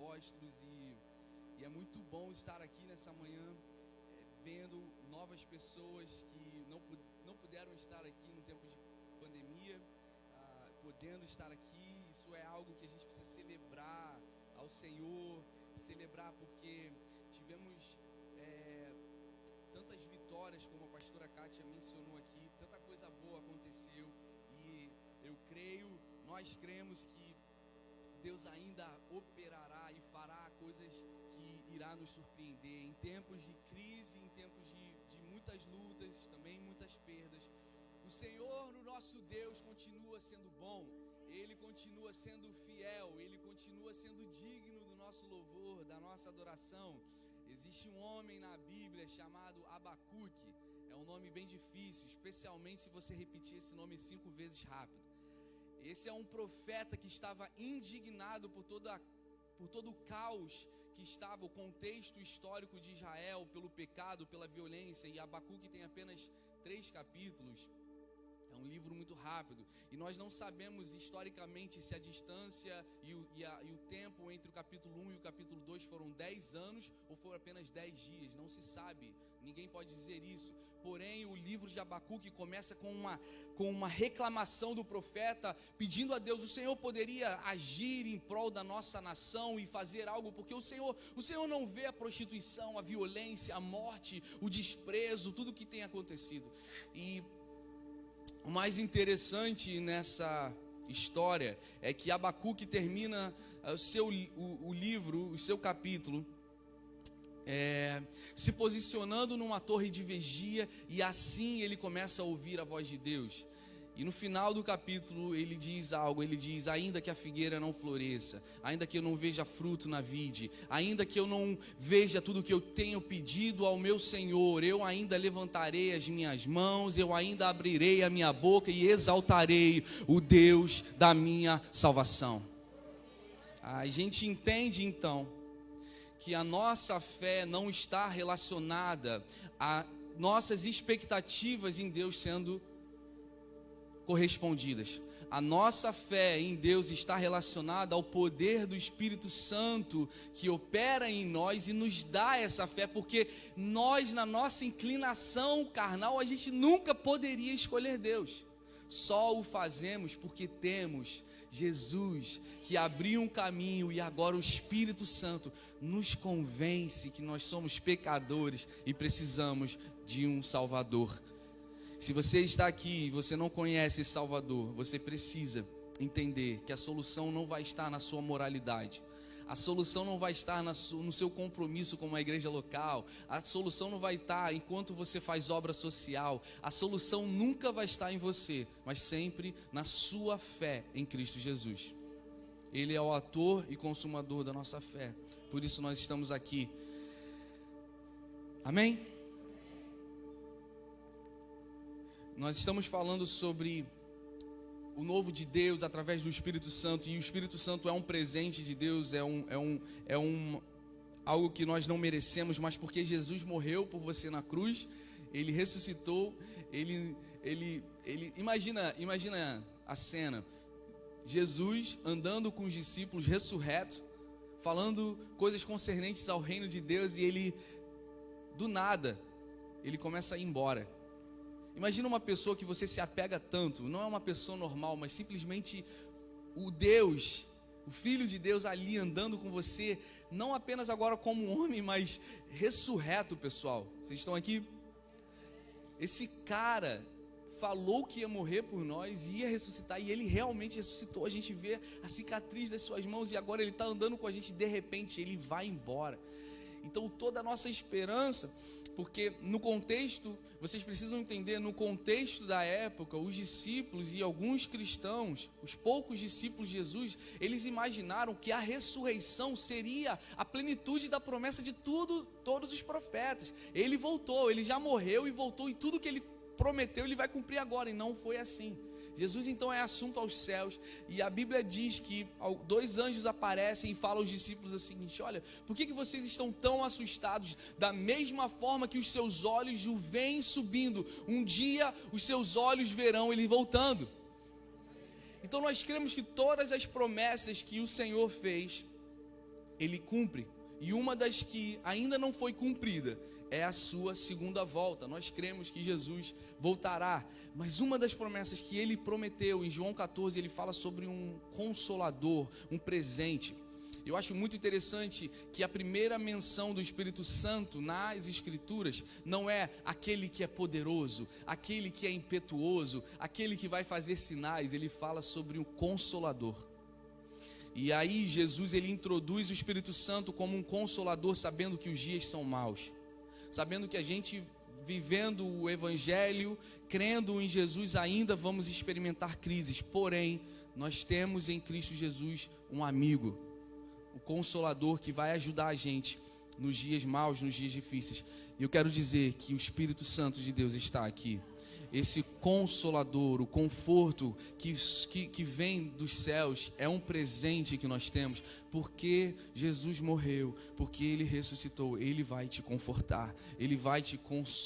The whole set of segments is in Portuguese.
apóstolos e é muito bom estar aqui nessa manhã, vendo novas pessoas que não puderam estar aqui no tempo de pandemia, podendo estar aqui. Isso é algo que a gente precisa celebrar ao Senhor, celebrar porque tivemos tantas vitórias, como a pastora Kátia mencionou aqui, tanta coisa boa aconteceu, e nós cremos que Deus ainda operará e fará coisas que irá nos surpreender em tempos de crise, em tempos de muitas lutas, também muitas perdas. O Senhor, no nosso Deus, continua sendo bom, Ele continua sendo fiel, Ele continua sendo digno do nosso louvor, da nossa adoração. Existe um homem na Bíblia chamado Abacuque. É um nome bem difícil, especialmente se você repetir esse nome 5 vezes rápido. Esse é um profeta que estava indignado por todo o caos que estava, o contexto histórico de Israel, pelo pecado, pela violência. E Abacuque tem apenas 3 capítulos. É um livro muito rápido, e nós não sabemos historicamente se a distância e o tempo entre o capítulo 1 e o capítulo 2 foram 10 anos ou foram apenas 10 dias, não se sabe, ninguém pode dizer isso. Porém, o livro de Abacuque começa com uma reclamação do profeta, pedindo a Deus: o Senhor poderia agir em prol da nossa nação e fazer algo, porque o Senhor não vê a prostituição, a violência, a morte, o desprezo, tudo que tem acontecido. E o mais interessante nessa história é que Abacuque termina o livro, o seu capítulo, se posicionando numa torre de vigia, e assim ele começa a ouvir a voz de Deus. E no final do capítulo ele diz algo, ele diz: ainda que a figueira não floresça, ainda que eu não veja fruto na vide, ainda que eu não veja tudo que eu tenho pedido ao meu Senhor, eu ainda levantarei as minhas mãos, eu ainda abrirei a minha boca e exaltarei o Deus da minha salvação. A gente entende então que a nossa fé não está relacionada a nossas expectativas em Deus sendo correspondidas. A nossa fé em Deus está relacionada ao poder do Espírito Santo que opera em nós e nos dá essa fé, porque nós, na nossa inclinação carnal, a gente nunca poderia escolher Deus. Só o fazemos porque temos Jesus, que abriu um caminho, e agora o Espírito Santo nos convence que nós somos pecadores e precisamos de um Salvador. Se você está aqui e você não conhece esse Salvador, você precisa entender que a solução não vai estar na sua moralidade, a solução não vai estar no seu compromisso com uma igreja local, a solução não vai estar enquanto você faz obra social, a solução nunca vai estar em você, mas sempre na sua fé em Cristo Jesus. Ele é o autor e consumador da nossa fé, por isso nós estamos aqui. Amém? Nós estamos falando sobre o novo de Deus através do Espírito Santo, e o Espírito Santo é um presente de Deus, algo que nós não merecemos, mas porque Jesus morreu por você na cruz, Ele ressuscitou, imagina a cena, Jesus andando com os discípulos ressurreto, falando coisas concernentes ao reino de Deus, e ele, do nada, ele começa a ir embora. Imagina uma pessoa que você se apega tanto, não é uma pessoa normal, mas simplesmente o Deus, o Filho de Deus ali andando com você, não apenas agora como homem, mas ressurreto, pessoal. Vocês estão aqui? Esse cara falou que ia morrer por nós, ia ressuscitar, e ele realmente ressuscitou. A gente vê a cicatriz das suas mãos, e agora ele está andando com a gente, e de repente ele vai embora. Então toda a nossa esperança, porque no contexto, vocês precisam entender, no contexto da época, os discípulos e alguns cristãos, os poucos discípulos de Jesus, eles imaginaram que a ressurreição seria a plenitude da promessa de todos os profetas. Ele voltou, ele já morreu e voltou, e tudo que ele prometeu ele vai cumprir agora, e não foi assim. Jesus então é assunto aos céus, e a Bíblia diz que 2 anjos aparecem e falam aos discípulos o seguinte: olha, por que vocês estão tão assustados? Da mesma forma que os seus olhos o veem subindo, um dia os seus olhos verão ele voltando. Então nós cremos que todas as promessas que o Senhor fez, Ele cumpre. E uma das que ainda não foi cumprida é a sua segunda volta. Nós cremos que Jesus voltará. Mas uma das promessas que ele prometeu, em João 14, ele fala sobre um consolador, um presente. Eu acho muito interessante que a primeira menção do Espírito Santo nas Escrituras não é aquele que é poderoso, aquele que é impetuoso, aquele que vai fazer sinais. Ele fala sobre o Consolador. E aí Jesus, ele introduz o Espírito Santo como um consolador, sabendo que os dias são maus, sabendo que a gente, vivendo o Evangelho, crendo em Jesus, ainda vamos experimentar crises. Porém, nós temos em Cristo Jesus um amigo, o Consolador, que vai ajudar a gente nos dias maus, nos dias difíceis. E eu quero dizer que o Espírito Santo de Deus está aqui. Esse Consolador, o conforto que vem dos céus, é um presente que nós temos, porque Jesus morreu, porque Ele ressuscitou. Ele vai te confortar, Ele vai te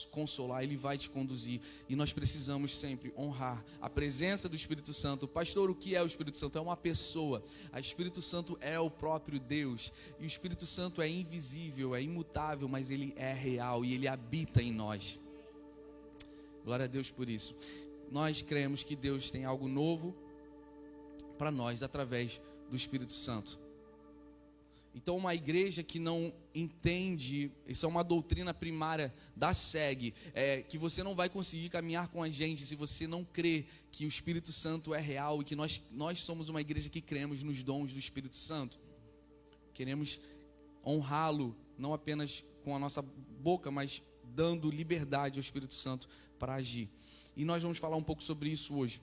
consolar, Ele vai te conduzir. E nós precisamos sempre honrar a presença do Espírito Santo. Pastor, o que é o Espírito Santo? É uma pessoa. O Espírito Santo é o próprio Deus. E o Espírito Santo é invisível, é imutável, mas Ele é real e Ele habita em nós. Glória a Deus por isso. Nós cremos que Deus tem algo novo para nós através do Espírito Santo. Então, uma igreja que não entende, isso é uma doutrina primária da SEG, que você não vai conseguir caminhar com a gente se você não crê que o Espírito Santo é real e que nós somos uma igreja que cremos nos dons do Espírito Santo. Queremos honrá-lo, não apenas com a nossa boca, mas dando liberdade ao Espírito Santo para agir. E nós vamos falar um pouco sobre isso hoje.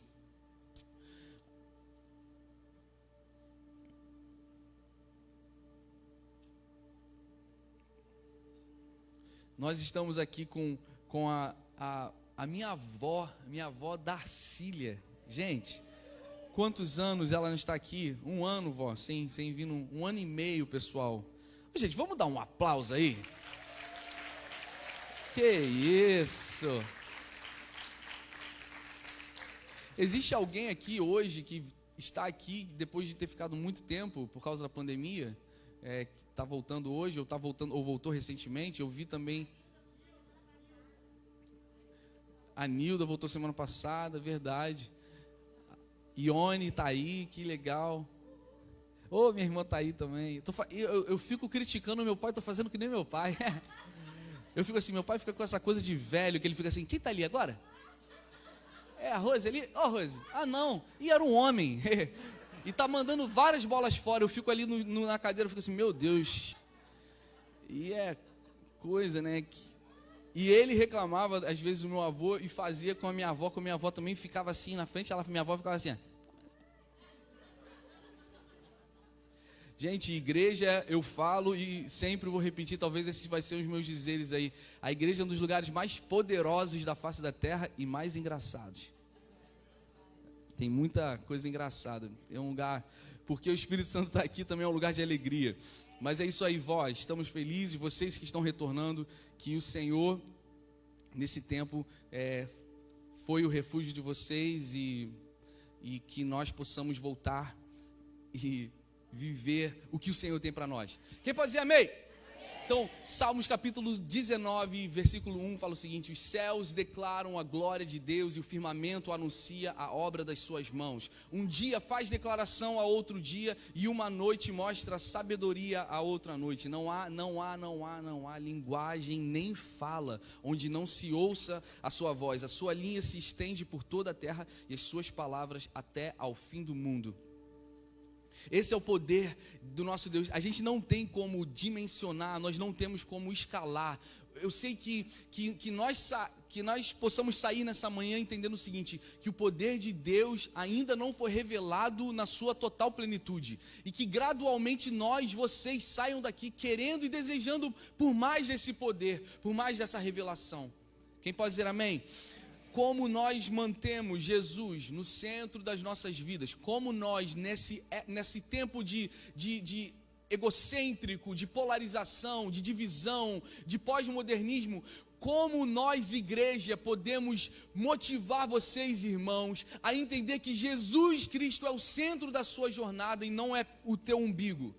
Nós estamos aqui com a minha avó Darcília. Gente, quantos anos ela não está aqui? 1 ano, vó, sem vir, 1 ano e meio, pessoal. Gente, vamos dar um aplauso aí? Que isso! Existe alguém aqui hoje que está aqui depois de ter ficado muito tempo por causa da pandemia, que está voltando hoje, ou voltou recentemente? Eu vi também a Nilda voltou semana passada, verdade. Ione está aí, que legal. Minha irmã está aí também. Eu fico criticando meu pai, estou fazendo que nem meu pai. Eu fico assim, meu pai fica com essa coisa de velho, que ele fica assim, quem está ali agora? É a Rose ali? Rose. Ah, não. E era um homem. E tá mandando várias bolas fora. Eu fico ali na cadeira, eu fico assim, meu Deus. E é coisa, né? E ele reclamava, às vezes, do meu avô e fazia com a minha avó também ficava assim na frente, minha avó ficava assim, Gente, igreja, eu falo e sempre vou repetir, talvez esses vai ser os meus dizeres aí. A igreja é um dos lugares mais poderosos da face da terra e mais engraçados. Tem muita coisa engraçada. É um lugar, porque o Espírito Santo está aqui também, é um lugar de alegria. Mas é isso aí, vós, estamos felizes, vocês que estão retornando, que o Senhor, nesse tempo, foi o refúgio de vocês e que nós possamos voltar e viver o que o Senhor tem para nós. Quem pode dizer amém? Então, Salmos capítulo 19, versículo 1 fala o seguinte: os céus declaram a glória de Deus e o firmamento anuncia a obra das suas mãos. Um dia faz declaração a outro dia e uma noite mostra sabedoria a outra noite. Não há linguagem nem fala onde não se ouça a sua voz. A sua linha se estende por toda a terra e as suas palavras até ao fim do mundo. Esse é o poder do nosso Deus. A gente não tem como dimensionar, nós não temos como escalar. Eu sei que nós possamos sair nessa manhã entendendo o seguinte, que o poder de Deus ainda não foi revelado na sua total plenitude, e que gradualmente vocês saiam daqui querendo e desejando por mais desse poder, por mais dessa revelação. Quem pode dizer amém? Como nós mantemos Jesus no centro das nossas vidas, como nós nesse tempo de egocêntrico, de polarização, de divisão, de pós-modernismo, como nós, igreja, podemos motivar vocês, irmãos, a entender que Jesus Cristo é o centro da sua jornada e não é o teu umbigo.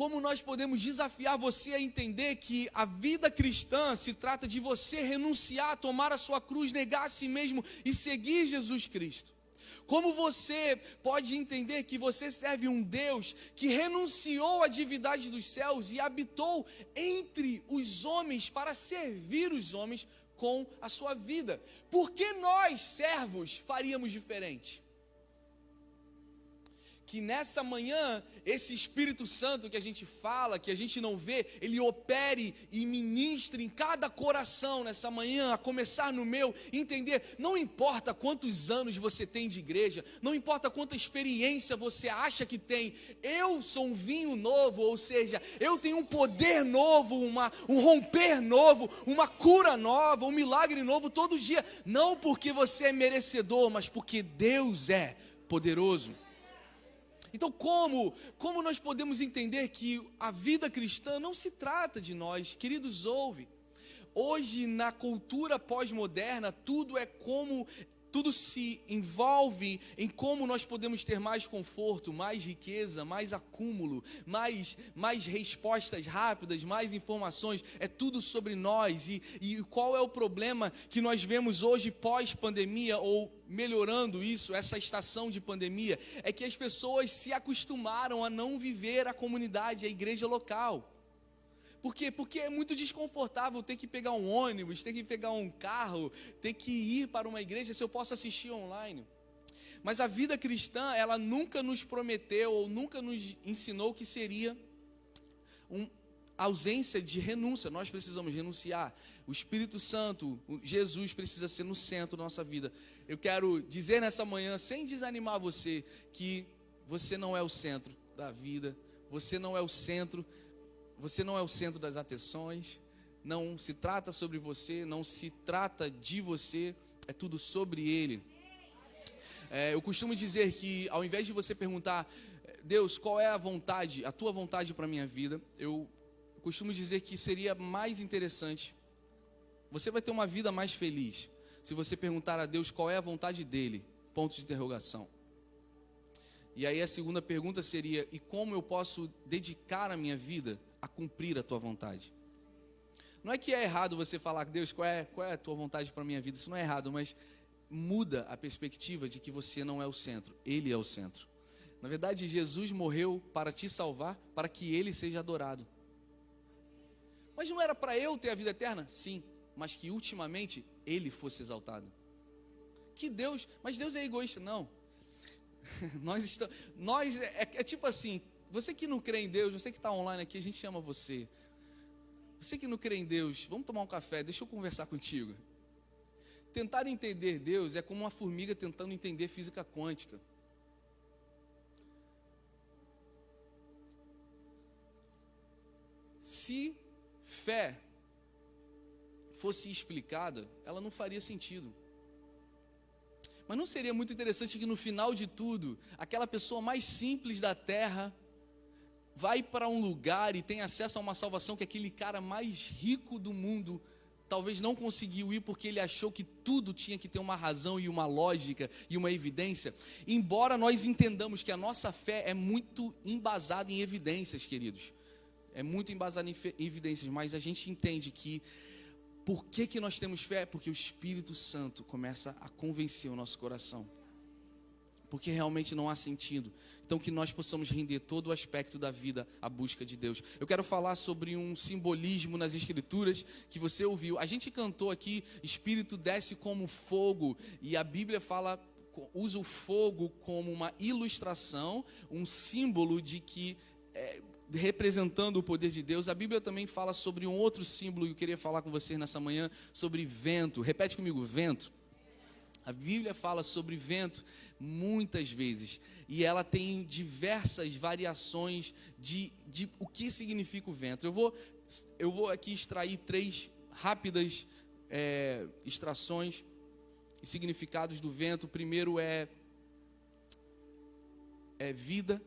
como nós podemos desafiar você a entender que a vida cristã se trata de você renunciar, tomar a sua cruz, negar a si mesmo e seguir Jesus Cristo. Como você pode entender que você serve um Deus que renunciou à divindade dos céus e habitou entre os homens para servir os homens com a sua vida? Por que nós, servos, faríamos diferente? Que nessa manhã, esse Espírito Santo que a gente fala, que a gente não vê, ele opere e ministre em cada coração nessa manhã, a começar no meu, entender, não importa quantos anos você tem de igreja, não importa quanta experiência você acha que tem, eu sou um vinho novo, ou seja, eu tenho um poder novo, um romper novo, uma cura nova, um milagre novo todo dia, não porque você é merecedor, mas porque Deus é poderoso. Então como nós podemos entender que a vida cristã não se trata de nós? Queridos, ouve, hoje na cultura pós-moderna, tudo se envolve em como nós podemos ter mais conforto, mais riqueza, mais acúmulo, mais respostas rápidas, mais informações, é tudo sobre nós. E qual é o problema que nós vemos hoje pós-pandemia, ou melhorando isso, essa estação de pandemia, é que as pessoas se acostumaram a não viver a comunidade, a igreja local. Por quê? Porque é muito desconfortável ter que pegar um ônibus, ter que pegar um carro, ter que ir para uma igreja se eu posso assistir online. Mas a vida cristã, ela nunca nos prometeu ou nunca nos ensinou que seria ausência de renúncia. Nós precisamos renunciar. O Espírito Santo, Jesus precisa ser no centro da nossa vida. Eu quero dizer nessa manhã, sem desanimar você, que você não é o centro da vida, você não é o centro das atenções, não se trata sobre você, não se trata de você, é tudo sobre Ele. Eu costumo dizer que ao invés de você perguntar, Deus, qual é a tua vontade para a minha vida, eu costumo dizer que seria mais interessante, você vai ter uma vida mais feliz, se você perguntar a Deus qual é a vontade dEle, ponto de interrogação. E aí a segunda pergunta seria, e como eu posso dedicar a minha vida a cumprir a tua vontade? Não é que é errado você falar, Deus, qual é a tua vontade para a minha vida? Isso não é errado, mas muda a perspectiva de que você não é o centro, Ele é o centro. Na verdade, Jesus morreu para te salvar, para que Ele seja adorado. Mas não era para eu ter a vida eterna? Sim, mas que ultimamente Ele fosse exaltado. Mas Deus é egoísta? Não. É tipo assim, você que não crê em Deus, você que está online aqui, a gente chama você. Você que não crê em Deus, vamos tomar um café, deixa eu conversar contigo. Tentar entender Deus é como uma formiga tentando entender física quântica. Se fé fosse explicada, ela não faria sentido. Mas não seria muito interessante que no final de tudo, aquela pessoa mais simples da terra vai para um lugar e tem acesso a uma salvação que aquele cara mais rico do mundo talvez não conseguiu ir porque ele achou que tudo tinha que ter uma razão e uma lógica e uma evidência. Embora nós entendamos que a nossa fé é muito embasada em evidências, queridos. É muito embasada em evidências, mas a gente entende que por que nós temos fé? Porque o Espírito Santo começa a convencer o nosso coração. Porque realmente não há sentido. Então que nós possamos render todo o aspecto da vida à busca de Deus. Eu quero falar sobre um simbolismo nas Escrituras que você ouviu. A gente cantou aqui, Espírito desce como fogo. E a Bíblia usa o fogo como uma ilustração, um símbolo de que... representando o poder de Deus. A Bíblia também fala sobre um outro símbolo que eu queria falar com vocês nessa manhã, sobre vento. Repete comigo, vento. A Bíblia fala sobre vento muitas vezes, e ela tem diversas variações de o que significa o vento. Eu vou aqui extrair 3 rápidas extrações e significados do vento. O primeiro é vida.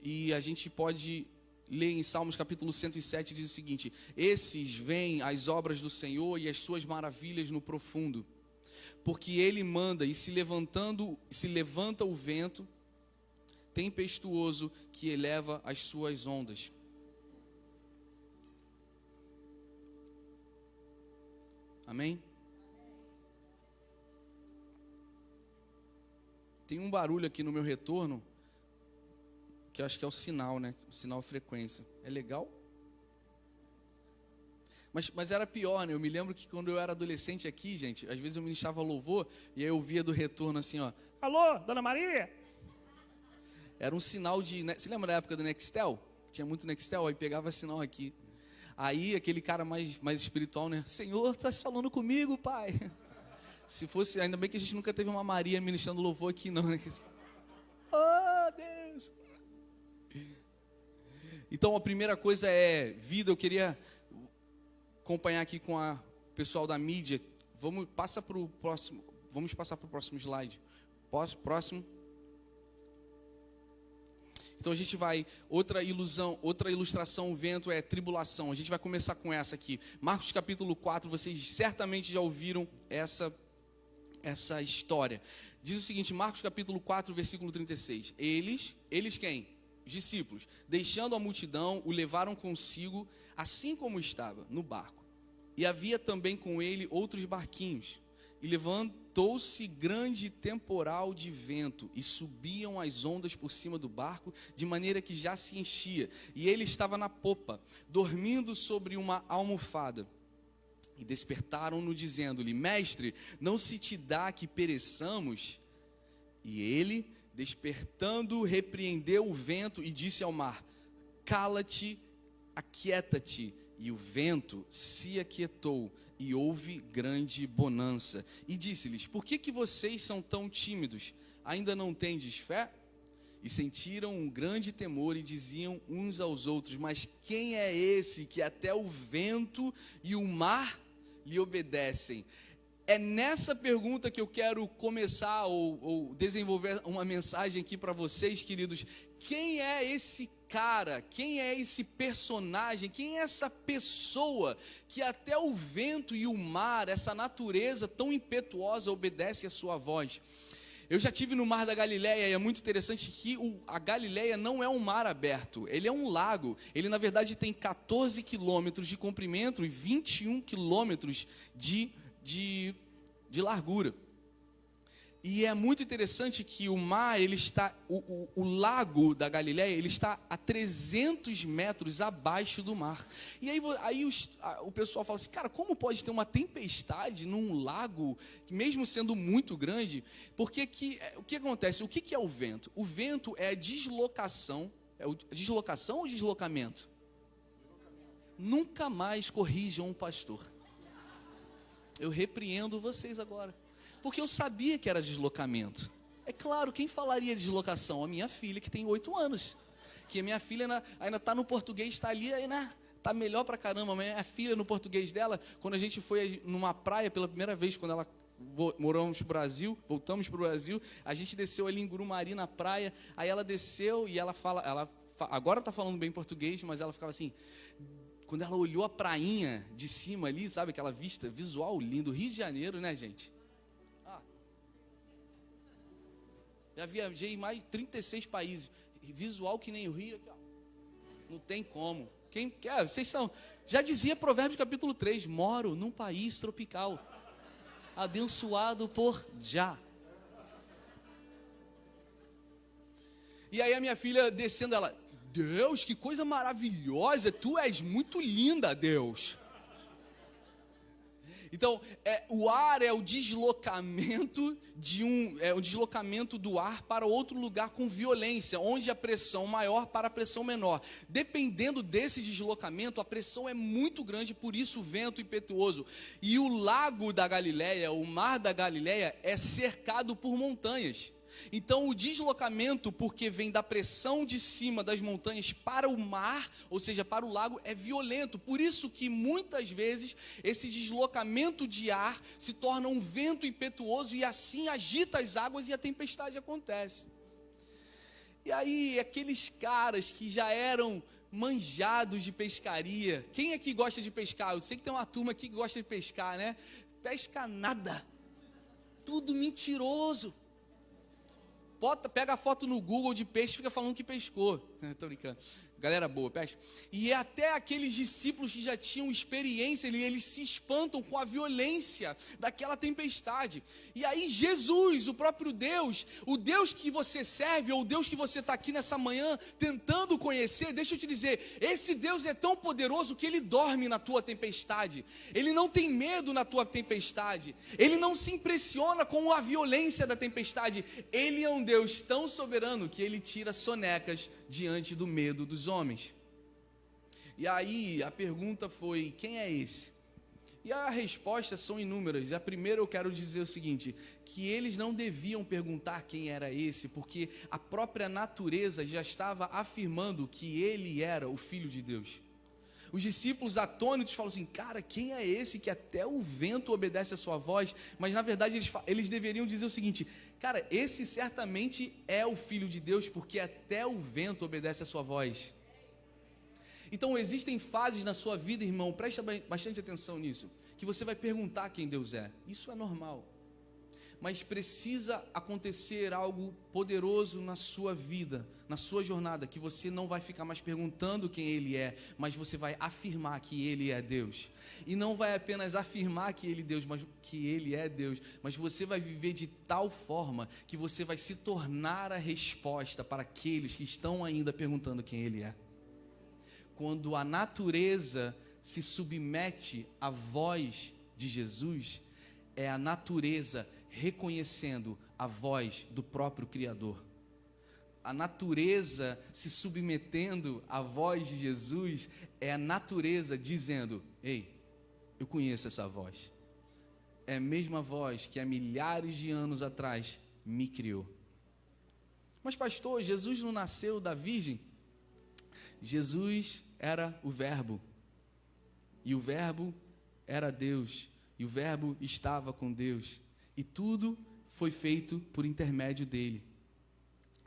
E a gente pode ler em Salmos capítulo 107, diz o seguinte: esses veem as obras do Senhor e as suas maravilhas no profundo, porque Ele manda e se levanta o vento, tempestuoso que eleva as suas ondas. Amém? Tem um barulho aqui no meu retorno, que eu acho que é o sinal, né? O sinal frequência. É legal? Mas era pior, né? Eu me lembro que quando eu era adolescente aqui, gente, às vezes eu ministrava louvor, e aí eu via do retorno assim, ó. Alô, Dona Maria? Era um sinal de... Você lembra da época do Nextel? Tinha muito Nextel, aí pegava sinal aqui. Aí aquele cara mais espiritual, né? Senhor, está falando comigo, pai? Se fosse, ainda bem que a gente nunca teve uma Maria ministrando louvor aqui, não, né? Oh, Deus! Então a primeira coisa é vida. Eu queria acompanhar aqui com o pessoal da mídia. Vamos passar para o próximo slide. Próximo. Então a gente vai, outra ilustração, o vento é tribulação. A gente vai começar com essa aqui. Marcos capítulo 4, vocês certamente já ouviram essa história. Diz o seguinte, Marcos capítulo 4, versículo 36. Eles quem? Os discípulos, deixando a multidão, o levaram consigo, assim como estava, no barco. E havia também com ele outros barquinhos. E levantou-se grande temporal de vento, e subiam as ondas por cima do barco, de maneira que já se enchia. E ele estava na popa, dormindo sobre uma almofada. E despertaram-no, dizendo-lhe, mestre, não se te dá que pereçamos? E ele, despertando, repreendeu o vento e disse ao mar, cala-te, aquieta-te. E o vento se aquietou, e houve grande bonança. E disse-lhes, por que vocês são tão tímidos? Ainda não tendes fé? E sentiram um grande temor e diziam uns aos outros, mas quem é esse que até o vento e o mar lhe obedecem? É nessa pergunta que eu quero começar ou desenvolver uma mensagem aqui para vocês, queridos. Quem é esse cara? Quem é esse personagem? Quem é essa pessoa que até o vento e o mar, essa natureza tão impetuosa, obedece à sua voz? Eu já estive no Mar da Galileia e é muito interessante que a Galileia não é um mar aberto, ele é um lago. Ele na verdade tem 14 quilômetros de comprimento e 21 quilômetros de largura. E é muito interessante que o mar, ele está, o lago da Galileia, ele está a 300 metros abaixo do mar. E aí o pessoal fala assim, cara, como pode ter uma tempestade num lago, mesmo sendo muito grande? Porque o que acontece? O que é o vento? O vento é a deslocação, deslocação ou deslocamento? Nunca mais corrijam um pastor. Eu repreendo vocês agora. Porque eu sabia que era deslocamento. É claro, quem falaria de deslocação? A minha filha, que tem 8 anos. Que a minha filha ainda está no português, está ali, está melhor pra caramba. Minha filha, no português dela, quando a gente foi numa praia pela primeira vez, quando ela voltamos para o Brasil, a gente desceu ali em Grumari, na praia. Aí ela desceu e ela agora está falando bem português, mas ela ficava assim... Quando ela olhou a prainha de cima ali, sabe, aquela vista visual lindo, Rio de Janeiro, né, gente? Já viajei em mais de 36 países. Visual que nem o Rio, aqui, ó. Não tem como. Quem quer? Vocês são. Já dizia Provérbios capítulo 3, moro num país tropical, abençoado por Já. E aí a minha filha descendo, ela, Deus, que coisa maravilhosa, tu és muito linda, Deus. Então, o ar é o deslocamento o deslocamento do ar para outro lugar com violência, onde a pressão maior para a pressão menor. Dependendo desse deslocamento, a pressão é muito grande, por isso o vento impetuoso. E o lago da Galileia, o mar da Galileia, é cercado por montanhas. Então o deslocamento, porque vem da pressão de cima das montanhas para o mar, ou seja, para o lago, é violento. Por isso que muitas vezes esse deslocamento de ar se torna um vento impetuoso e assim agita as águas e a tempestade acontece. E aí aqueles caras que já eram manjados de pescaria, quem aqui gosta de pescar? Eu sei que tem uma turma aqui que gosta de pescar, né? Pesca nada, tudo mentiroso. pega a foto no Google de peixe e fica falando que pescou. Estou brincando. Galera boa, peixe. E até aqueles discípulos que já tinham experiência, eles se espantam com a violência daquela tempestade. E aí Jesus, o próprio Deus, o Deus que você serve, ou o Deus que você está aqui nessa manhã tentando conhecer, deixa eu te dizer, esse Deus é tão poderoso que Ele dorme na tua tempestade. Ele não tem medo na tua tempestade. Ele não se impressiona com a violência da tempestade. Ele é um Deus tão soberano que Ele tira sonecas diante do medo dos homens. E aí a pergunta foi: quem é esse? E as respostas são inúmeras. A primeira eu quero dizer o seguinte: que eles não deviam perguntar quem era esse, porque a própria natureza já estava afirmando que ele era o Filho de Deus. Os discípulos atônitos falam assim: cara, quem é esse que até o vento obedece a sua voz? Mas na verdade eles deveriam dizer o seguinte: cara, esse certamente é o Filho de Deus, porque até o vento obedece a sua voz. Então existem fases na sua vida, irmão, presta bastante atenção nisso, que você vai perguntar quem Deus é. Isso é normal. Mas precisa acontecer algo poderoso na sua vida, na sua jornada, que você não vai ficar mais perguntando quem Ele é, mas você vai afirmar que Ele é Deus. E não vai apenas afirmar que Ele é Deus, mas você vai viver de tal forma que você vai se tornar a resposta para aqueles que estão ainda perguntando quem Ele é. Quando a natureza se submete à voz de Jesus, é a natureza reconhecendo a voz do próprio Criador. A natureza se submetendo à voz de Jesus é a natureza dizendo: ei, eu conheço essa voz. É a mesma voz que há milhares de anos atrás me criou. Mas pastor, Jesus não nasceu da virgem? Jesus era o Verbo, e o Verbo era Deus, e o Verbo estava com Deus, e tudo foi feito por intermédio dele.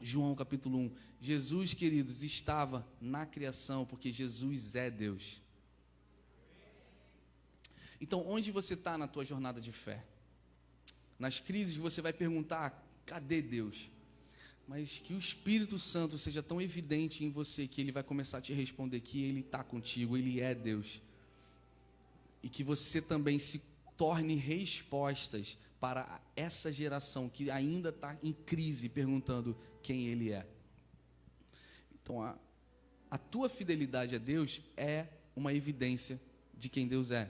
João capítulo 1, Jesus, queridos, estava na criação, porque Jesus é Deus. Então, onde você está na tua jornada de fé? Nas crises você vai perguntar: cadê Deus? Mas que o Espírito Santo seja tão evidente em você que Ele vai começar a te responder que Ele está contigo, Ele é Deus. E que você também se torne respostas para essa geração que ainda está em crise, perguntando quem Ele é. Então, a tua fidelidade a Deus é uma evidência de quem Deus é.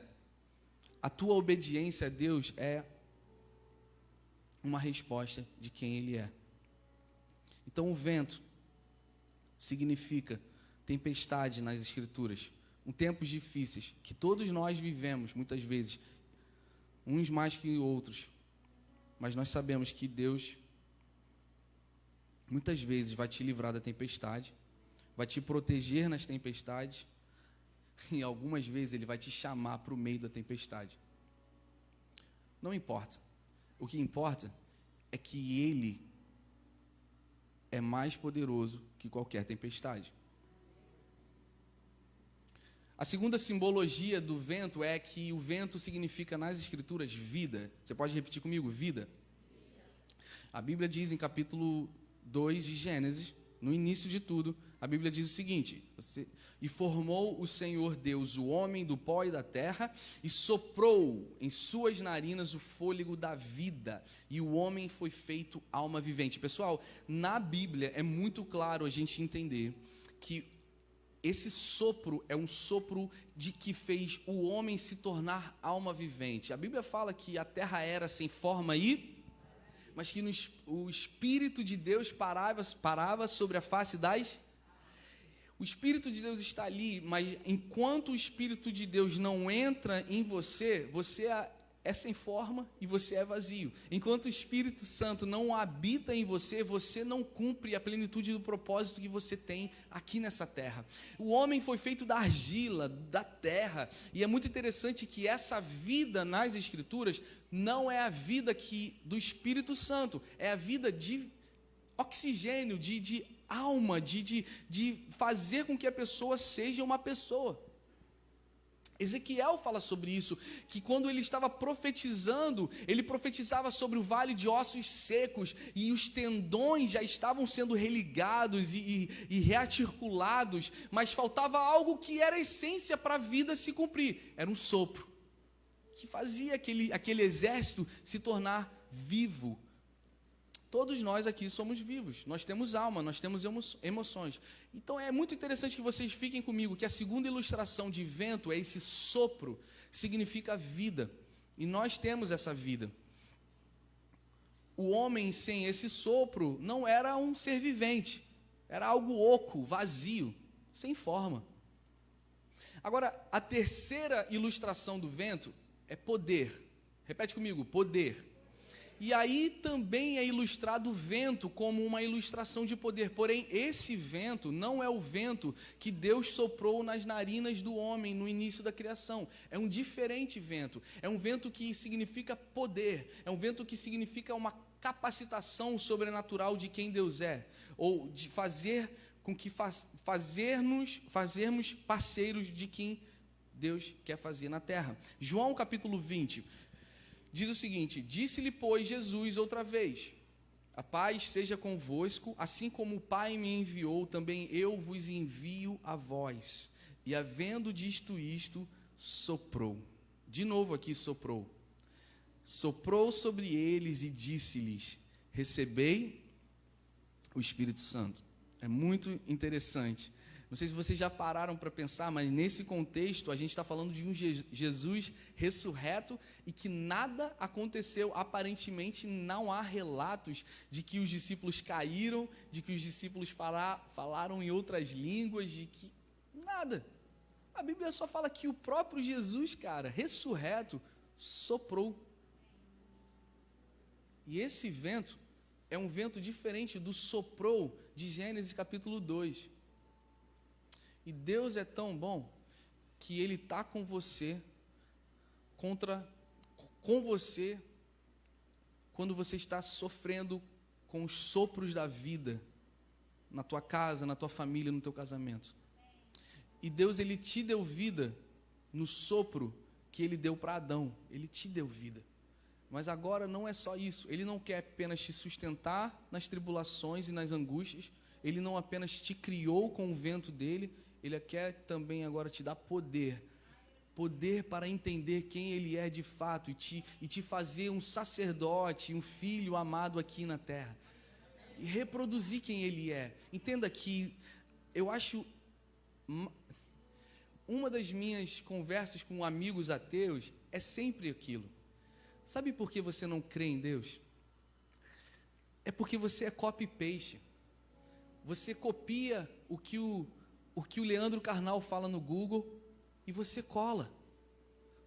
A tua obediência a Deus é uma resposta de quem Ele é. Então, o vento significa tempestade nas Escrituras, tempos difíceis, que todos nós vivemos, muitas vezes, uns mais que outros, mas nós sabemos que Deus, muitas vezes, vai te livrar da tempestade, vai te proteger nas tempestades, e algumas vezes Ele vai te chamar para o meio da tempestade. Não importa, o que importa é que Ele é mais poderoso que qualquer tempestade. A segunda simbologia do vento é que o vento significa nas Escrituras vida. Você pode repetir comigo? Vida. A Bíblia diz em capítulo 2 de Gênesis, no início de tudo, a Bíblia diz o seguinte: e formou o Senhor Deus o homem do pó e da terra, e soprou em suas narinas o fôlego da vida, e o homem foi feito alma vivente. Pessoal, na Bíblia é muito claro a gente entender que esse sopro é um sopro de que fez o homem se tornar alma vivente. A Bíblia fala que a terra era sem forma mas que o Espírito de Deus parava sobre a face das... O Espírito de Deus está ali, mas enquanto o Espírito de Deus não entra em você, você é sem forma e você é vazio. Enquanto o Espírito Santo não habita em você, você não cumpre a plenitude do propósito que você tem aqui nessa terra. O homem foi feito da argila, da terra, e é muito interessante que essa vida nas Escrituras não é a vida do Espírito Santo, é a vida de oxigênio, de alma, de fazer com que a pessoa seja uma pessoa. Ezequiel fala sobre isso, que quando ele estava profetizando, ele profetizava sobre o vale de ossos secos, e os tendões já estavam sendo religados e rearticulados, mas faltava algo que era a essência para a vida se cumprir, era um sopro, que fazia aquele exército se tornar vivo. Todos nós aqui somos vivos, nós temos alma, nós temos emoções. Então é muito interessante que vocês fiquem comigo, que a segunda ilustração de vento é esse sopro, significa vida, e nós temos essa vida. O homem sem esse sopro não era um ser vivente, era algo oco, vazio, sem forma. Agora, a terceira ilustração do vento é poder. Repete comigo, poder. E aí também é ilustrado o vento como uma ilustração de poder. Porém, esse vento não é o vento que Deus soprou nas narinas do homem no início da criação. É um diferente vento. É um vento que significa poder. É um vento que significa uma capacitação sobrenatural de quem Deus é. Ou de fazer com que fazermos parceiros de quem Deus quer fazer na terra. João capítulo 20... diz o seguinte: disse-lhe, pois, Jesus outra vez: a paz seja convosco, assim como o Pai me enviou, também eu vos envio a vós. E havendo dito isto, soprou. De novo aqui, soprou. Soprou sobre eles e disse-lhes: recebei o Espírito Santo. É muito interessante. Não sei se vocês já pararam para pensar, mas nesse contexto a gente está falando de um Jesus ressurreto e que nada aconteceu. Aparentemente não há relatos de que os discípulos caíram, de que os discípulos falaram em outras línguas, de que nada. A Bíblia só fala que o próprio Jesus, cara, ressurreto, soprou. E esse vento é um vento diferente do soprou de Gênesis capítulo 2. E Deus é tão bom que Ele está com você, com você, quando você está sofrendo com os sopros da vida, na tua casa, na tua família, no teu casamento. E Deus, Ele te deu vida no sopro que Ele deu para Adão. Ele te deu vida. Mas agora não é só isso. Ele não quer apenas te sustentar nas tribulações e nas angústias. Ele não apenas te criou com o vento dele. Ele quer também agora te dar poder para entender quem Ele é de fato e te fazer um sacerdote, um filho amado aqui na terra, e reproduzir quem Ele é. Entenda que eu acho, uma das minhas conversas com amigos ateus é sempre aquilo: sabe por que você não crê em Deus? É porque você é copy-paste. Você copia o que o Leandro Carnal fala no Google e você cola.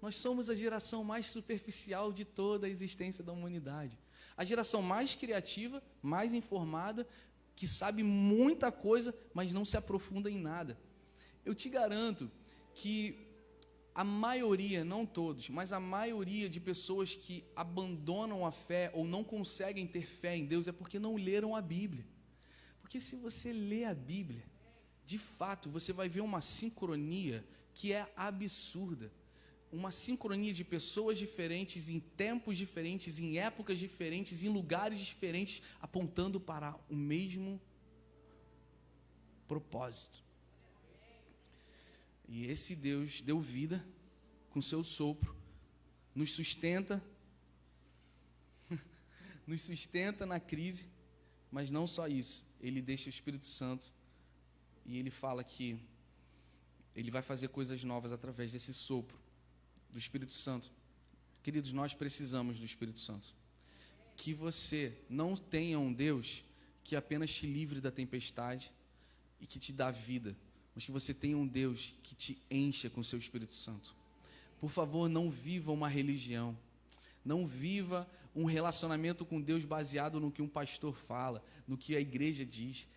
Nós somos a geração mais superficial de toda a existência da humanidade. A geração mais criativa, mais informada, que sabe muita coisa, mas não se aprofunda em nada. Eu te garanto que a maioria, não todos, mas a maioria de pessoas que abandonam a fé ou não conseguem ter fé em Deus é porque não leram a Bíblia. Porque se você lê a Bíblia, de fato, você vai ver uma sincronia que é absurda. Uma sincronia de pessoas diferentes, em tempos diferentes, em épocas diferentes, em lugares diferentes, apontando para o mesmo propósito. E esse Deus deu vida com seu sopro, nos sustenta na crise, mas não só isso, Ele deixa o Espírito Santo. E Ele fala que Ele vai fazer coisas novas através desse sopro do Espírito Santo. Queridos, nós precisamos do Espírito Santo. Que você não tenha um Deus que apenas te livre da tempestade e que te dá vida, mas que você tenha um Deus que te encha com o seu Espírito Santo. Por favor, não viva uma religião. Não viva um relacionamento com Deus baseado no que um pastor fala, no que a igreja diz.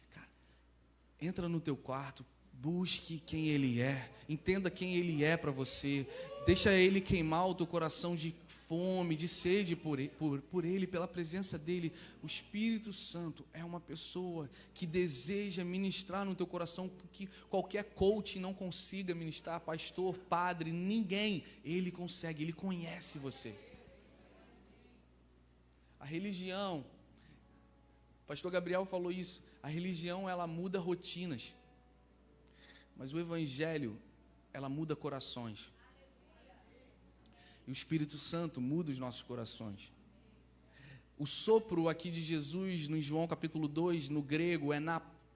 Entra no teu quarto, busque quem Ele é, entenda quem Ele é para você, deixa Ele queimar o teu coração de fome, de sede por Ele, pela presença dEle. O Espírito Santo é uma pessoa que deseja ministrar no teu coração que qualquer coach não consiga ministrar, pastor, padre, ninguém. Ele consegue, Ele conhece você. A religião, o pastor Gabriel falou isso, a religião ela muda rotinas, mas o Evangelho, ela muda corações. E o Espírito Santo muda os nossos corações. O sopro aqui de Jesus, no João capítulo 2, no grego, é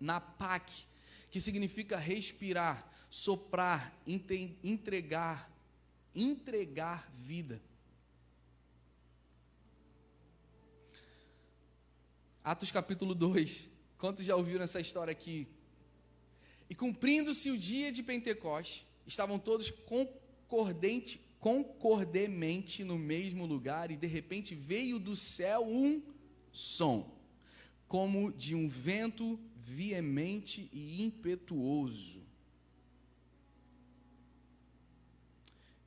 napak, que significa respirar, soprar, entregar vida. Atos capítulo 2, quantos já ouviram essa história aqui? E cumprindo-se o dia de Pentecostes, estavam todos concordemente no mesmo lugar, e de repente veio do céu um som, como de um vento veemente e impetuoso,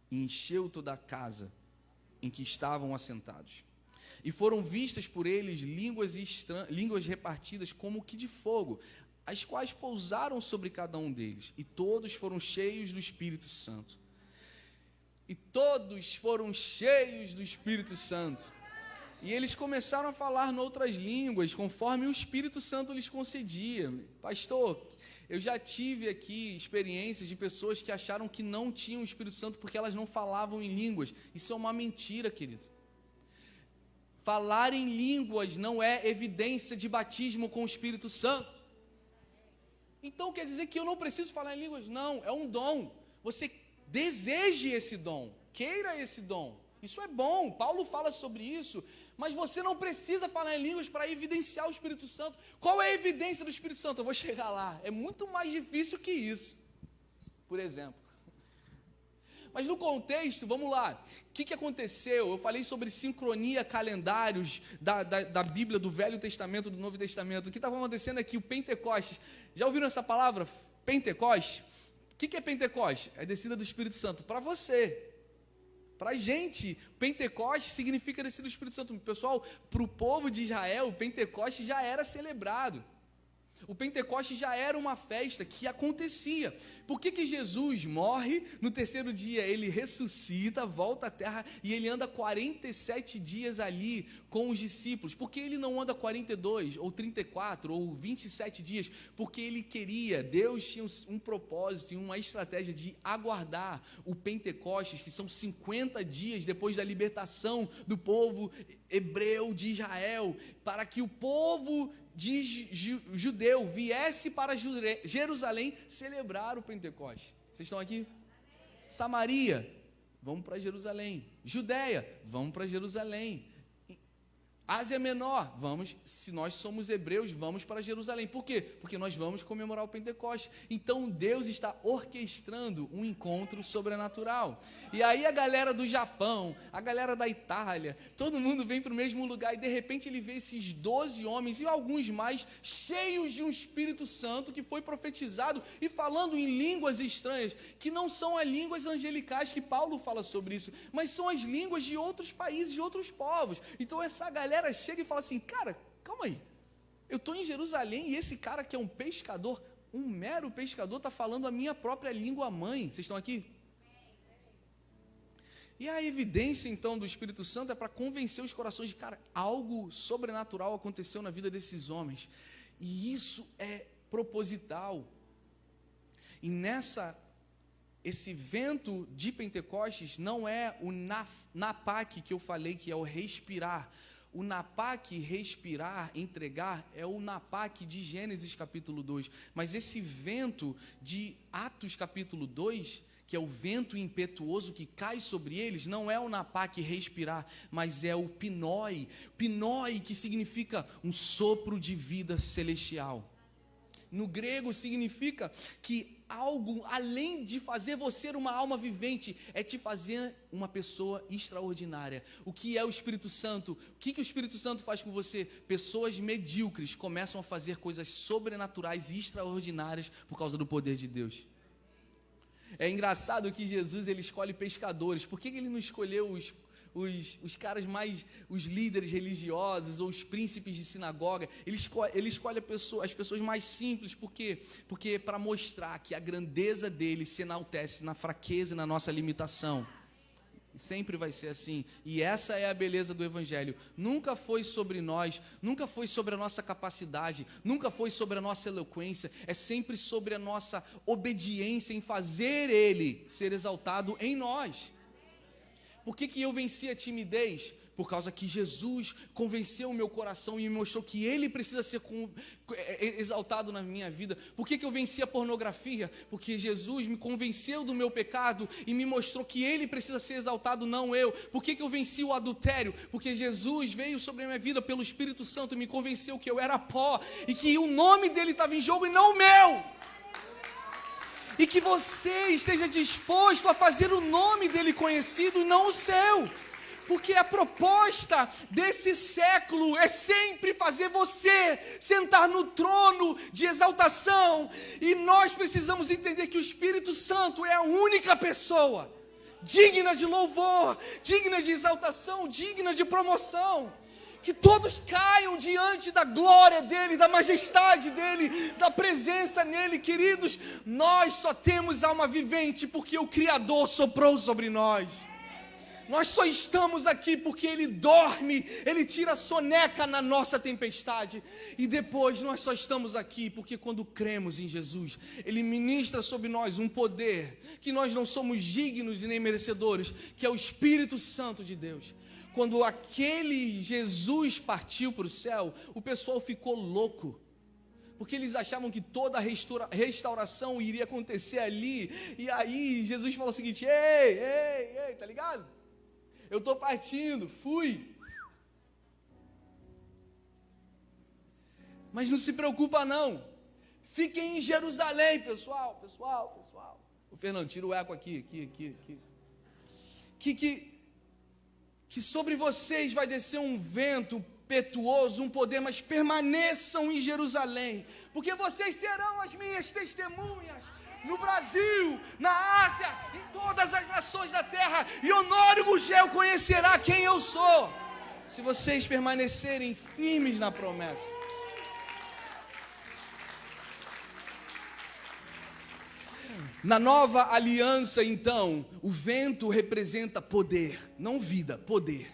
e encheu toda a casa em que estavam assentados. E foram vistas por eles línguas repartidas como que de fogo, as quais pousaram sobre cada um deles, e todos foram cheios do Espírito Santo. E todos foram cheios do Espírito Santo. E eles começaram a falar em outras línguas, conforme o Espírito Santo lhes concedia. Pastor, eu já tive aqui experiências de pessoas que acharam que não tinham o Espírito Santo porque elas não falavam em línguas. Isso é uma mentira, querido. Falar em línguas não é evidência de batismo com o Espírito Santo. Então quer dizer que eu não preciso falar em línguas? Não, é um dom. Você deseje esse dom, queira esse dom. Isso é bom, Paulo fala sobre isso, mas você não precisa falar em línguas para evidenciar o Espírito Santo. Qual é a evidência do Espírito Santo? Eu vou chegar lá. É muito mais difícil que isso, por exemplo. Mas no contexto, vamos lá, o que aconteceu? Eu falei sobre sincronia, calendários da Bíblia, do Velho Testamento, do Novo Testamento. O que estava acontecendo aqui? O Pentecostes. Já ouviram essa palavra? Pentecoste? O que é Pentecoste? É a descida do Espírito Santo para você. Para a gente, Pentecoste significa descida do Espírito Santo. Pessoal, para o povo de Israel, o Pentecoste já era celebrado. O Pentecoste já era uma festa que acontecia. Por que Jesus morre, no terceiro dia ele ressuscita, volta à terra e ele anda 47 dias ali com os discípulos? Por que ele não anda 42 ou 34 ou 27 dias? Porque ele queria, Deus tinha um propósito e uma estratégia de aguardar o Pentecostes, que são 50 dias depois da libertação do povo hebreu de Israel, para que o povo judeu viesse para Jerusalém celebrar o Pentecoste. Vocês estão aqui? Samaria, vamos para Jerusalém. Judéia, vamos para Jerusalém. Ásia Menor, vamos, se nós somos hebreus, vamos para Jerusalém. Por quê? Porque nós vamos comemorar o Pentecoste. Então Deus está orquestrando um encontro sobrenatural. E aí a galera do Japão, a galera da Itália, todo mundo vem para o mesmo lugar e de repente ele vê esses 12 homens e alguns mais cheios de um Espírito Santo que foi profetizado e falando em línguas estranhas, que não são as línguas angelicais que Paulo fala sobre isso, mas são as línguas de outros países, de outros povos. Então essa galera chega e fala assim, cara, calma aí, eu estou em Jerusalém e esse cara que é um pescador, um mero pescador, está falando a minha própria língua mãe. Vocês estão aqui? E a evidência então do Espírito Santo é para convencer os corações de, cara, algo sobrenatural aconteceu na vida desses homens, e isso é proposital. E esse vento de Pentecostes não é o napak que eu falei, que é o respirar. O napak, respirar, entregar, é o napak de Gênesis capítulo 2. Mas esse vento de Atos capítulo 2, que é o vento impetuoso que cai sobre eles, não é o napak, respirar, mas é o pinói. Pinói, que significa um sopro de vida celestial. No grego significa que algo, além de fazer você uma alma vivente, é te fazer uma pessoa extraordinária. O que é o Espírito Santo? O que o Espírito Santo faz com você? Pessoas medíocres começam a fazer coisas sobrenaturais e extraordinárias por causa do poder de Deus. É engraçado que Jesus ele escolhe pescadores. Por que ele não escolheu os caras mais, os líderes religiosos ou os príncipes de sinagoga, ele escolhe as pessoas mais simples, por quê? Porque para mostrar que a grandeza dele se enaltece na fraqueza e na nossa limitação. Sempre vai ser assim, e essa é a beleza do Evangelho. Nunca foi sobre nós, nunca foi sobre a nossa capacidade, nunca foi sobre a nossa eloquência, é sempre sobre a nossa obediência em fazer Ele ser exaltado em nós. Por que eu venci a timidez? Por causa que Jesus convenceu o meu coração e me mostrou que Ele precisa ser exaltado na minha vida. Por que eu venci a pornografia? Porque Jesus me convenceu do meu pecado e me mostrou que Ele precisa ser exaltado, não eu. Por que eu venci o adultério? Porque Jesus veio sobre a minha vida pelo Espírito Santo e me convenceu que eu era pó e que o nome dEle estava em jogo e não o meu. E que você esteja disposto a fazer o nome dEle conhecido e não o seu. Porque a proposta desse século é sempre fazer você sentar no trono de exaltação. E nós precisamos entender que o Espírito Santo é a única pessoa digna de louvor, digna de exaltação, digna de promoção. Que todos caiam diante da glória dEle, da majestade dEle, da presença nele. Queridos, nós só temos alma vivente porque o Criador soprou sobre nós. Nós só estamos aqui porque Ele dorme, Ele tira a soneca na nossa tempestade. E depois nós só estamos aqui porque quando cremos em Jesus, Ele ministra sobre nós um poder que nós não somos dignos e nem merecedores, que é o Espírito Santo de Deus. Quando aquele Jesus partiu para o céu, o pessoal ficou louco. Porque eles achavam que toda a restauração iria acontecer ali. E aí Jesus falou o seguinte: ei, tá ligado? Eu estou partindo, fui. Mas não se preocupa não. Fiquem em Jerusalém, pessoal. O Fernando, tira o eco aqui. Que sobre vocês vai descer um vento impetuoso, um poder, mas permaneçam em Jerusalém, porque vocês serão as minhas testemunhas no Brasil, na Ásia, em todas as nações da terra, e Honório Gugel conhecerá quem eu sou, se vocês permanecerem firmes na promessa. Na nova aliança, então, o vento representa poder, não vida, poder.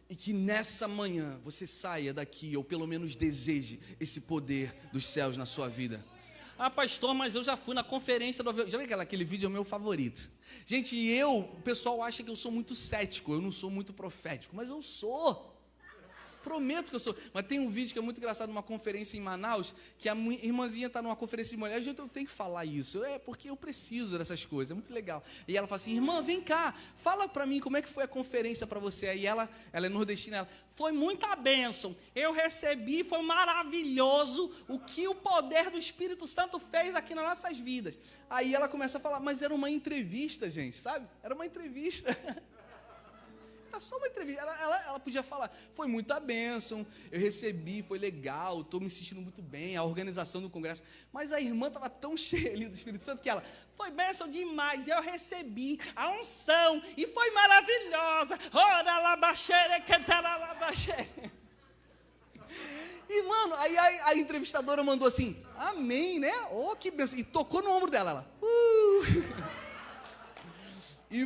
E que nessa manhã você saia daqui, ou pelo menos deseje esse poder dos céus na sua vida. Ah, pastor, mas eu já fui na conferência do... Já viu aquele vídeo? É o meu favorito. Gente, o pessoal acha que eu sou muito cético, eu não sou muito profético, mas eu sou. Prometo que eu sou. Mas tem um vídeo que é muito engraçado, numa conferência em Manaus, que a irmãzinha está numa conferência de mulher. Gente, eu tenho que falar isso, porque eu preciso dessas coisas, é muito legal. E ela fala assim: irmã, vem cá, fala para mim como é que foi a conferência para você. Aí ela é nordestina, ela: foi muita bênção, eu recebi, foi maravilhoso o que o poder do Espírito Santo fez aqui nas nossas vidas. Aí ela começa a falar: mas era uma entrevista, gente, sabe? Era uma entrevista. Era só uma entrevista. Ela podia falar: foi muita bênção, eu recebi, foi legal, estou me sentindo muito bem, a organização do congresso. Mas a irmã estava tão cheia ali do Espírito Santo que ela: foi bênção demais, eu recebi a unção e foi maravilhosa. Ora lá baixere, cantará lá baixere. E mano, aí a entrevistadora mandou assim: amém, né? Oh, que bênção. E tocou no ombro dela, ela. E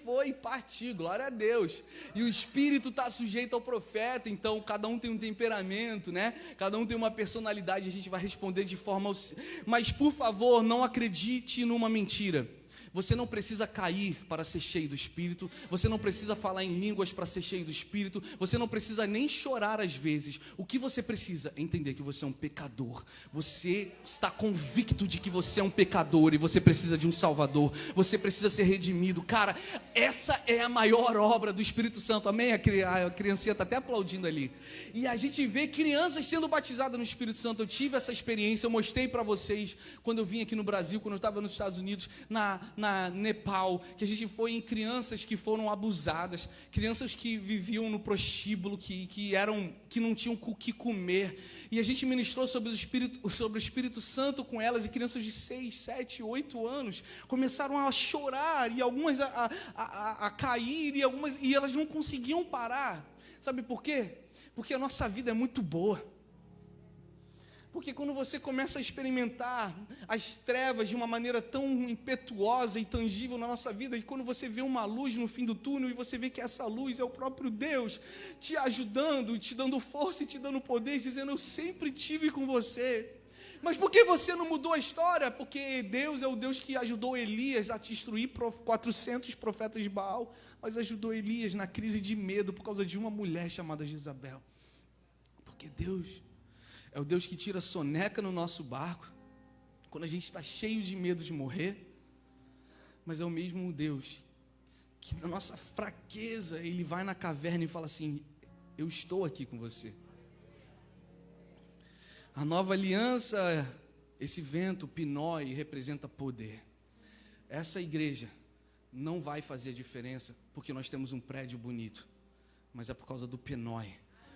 foi, partiu, glória a Deus. E o Espírito está sujeito ao profeta, então cada um tem um temperamento, né? Cada um tem uma personalidade, a gente vai responder de forma... Mas, por favor, não acredite numa mentira. Você não precisa cair para ser cheio do Espírito. Você não precisa falar em línguas para ser cheio do Espírito. Você não precisa nem chorar às vezes. O que você precisa é entender que você é um pecador. Você está convicto de que você é um pecador e você precisa de um Salvador. Você precisa ser redimido. Cara, essa é a maior obra do Espírito Santo. Amém? A criancinha está até aplaudindo ali. E a gente vê crianças sendo batizadas no Espírito Santo. Eu tive essa experiência, eu mostrei para vocês quando eu vim aqui no Brasil, quando eu estava nos Estados Unidos, na na Nepal, que a gente foi em crianças que foram abusadas, crianças que viviam no prostíbulo, que não tinham o que comer, e a gente ministrou sobre o Espírito Santo com elas, e crianças de 6, 7, 8 anos começaram a chorar, e algumas a cair, e elas não conseguiam parar. Sabe por quê? Porque a nossa vida é muito boa. Porque quando você começa a experimentar as trevas de uma maneira tão impetuosa e tangível na nossa vida, e quando você vê uma luz no fim do túnel, e você vê que essa luz é o próprio Deus, te ajudando, te dando força e te dando poder, dizendo: eu sempre tive com você. Mas por que você não mudou a história? Porque Deus é o Deus que ajudou Elias a destruir 400 profetas de Baal, mas ajudou Elias na crise de medo por causa de uma mulher chamada Jezabel. Porque Deus é o Deus que tira a soneca no nosso barco, quando a gente está cheio de medo de morrer, mas é o mesmo Deus que na nossa fraqueza, Ele vai na caverna e fala assim: eu estou aqui com você. A nova aliança, esse vento, Pinói, representa poder. Essa igreja não vai fazer a diferença porque nós temos um prédio bonito, mas é por causa do Pinói,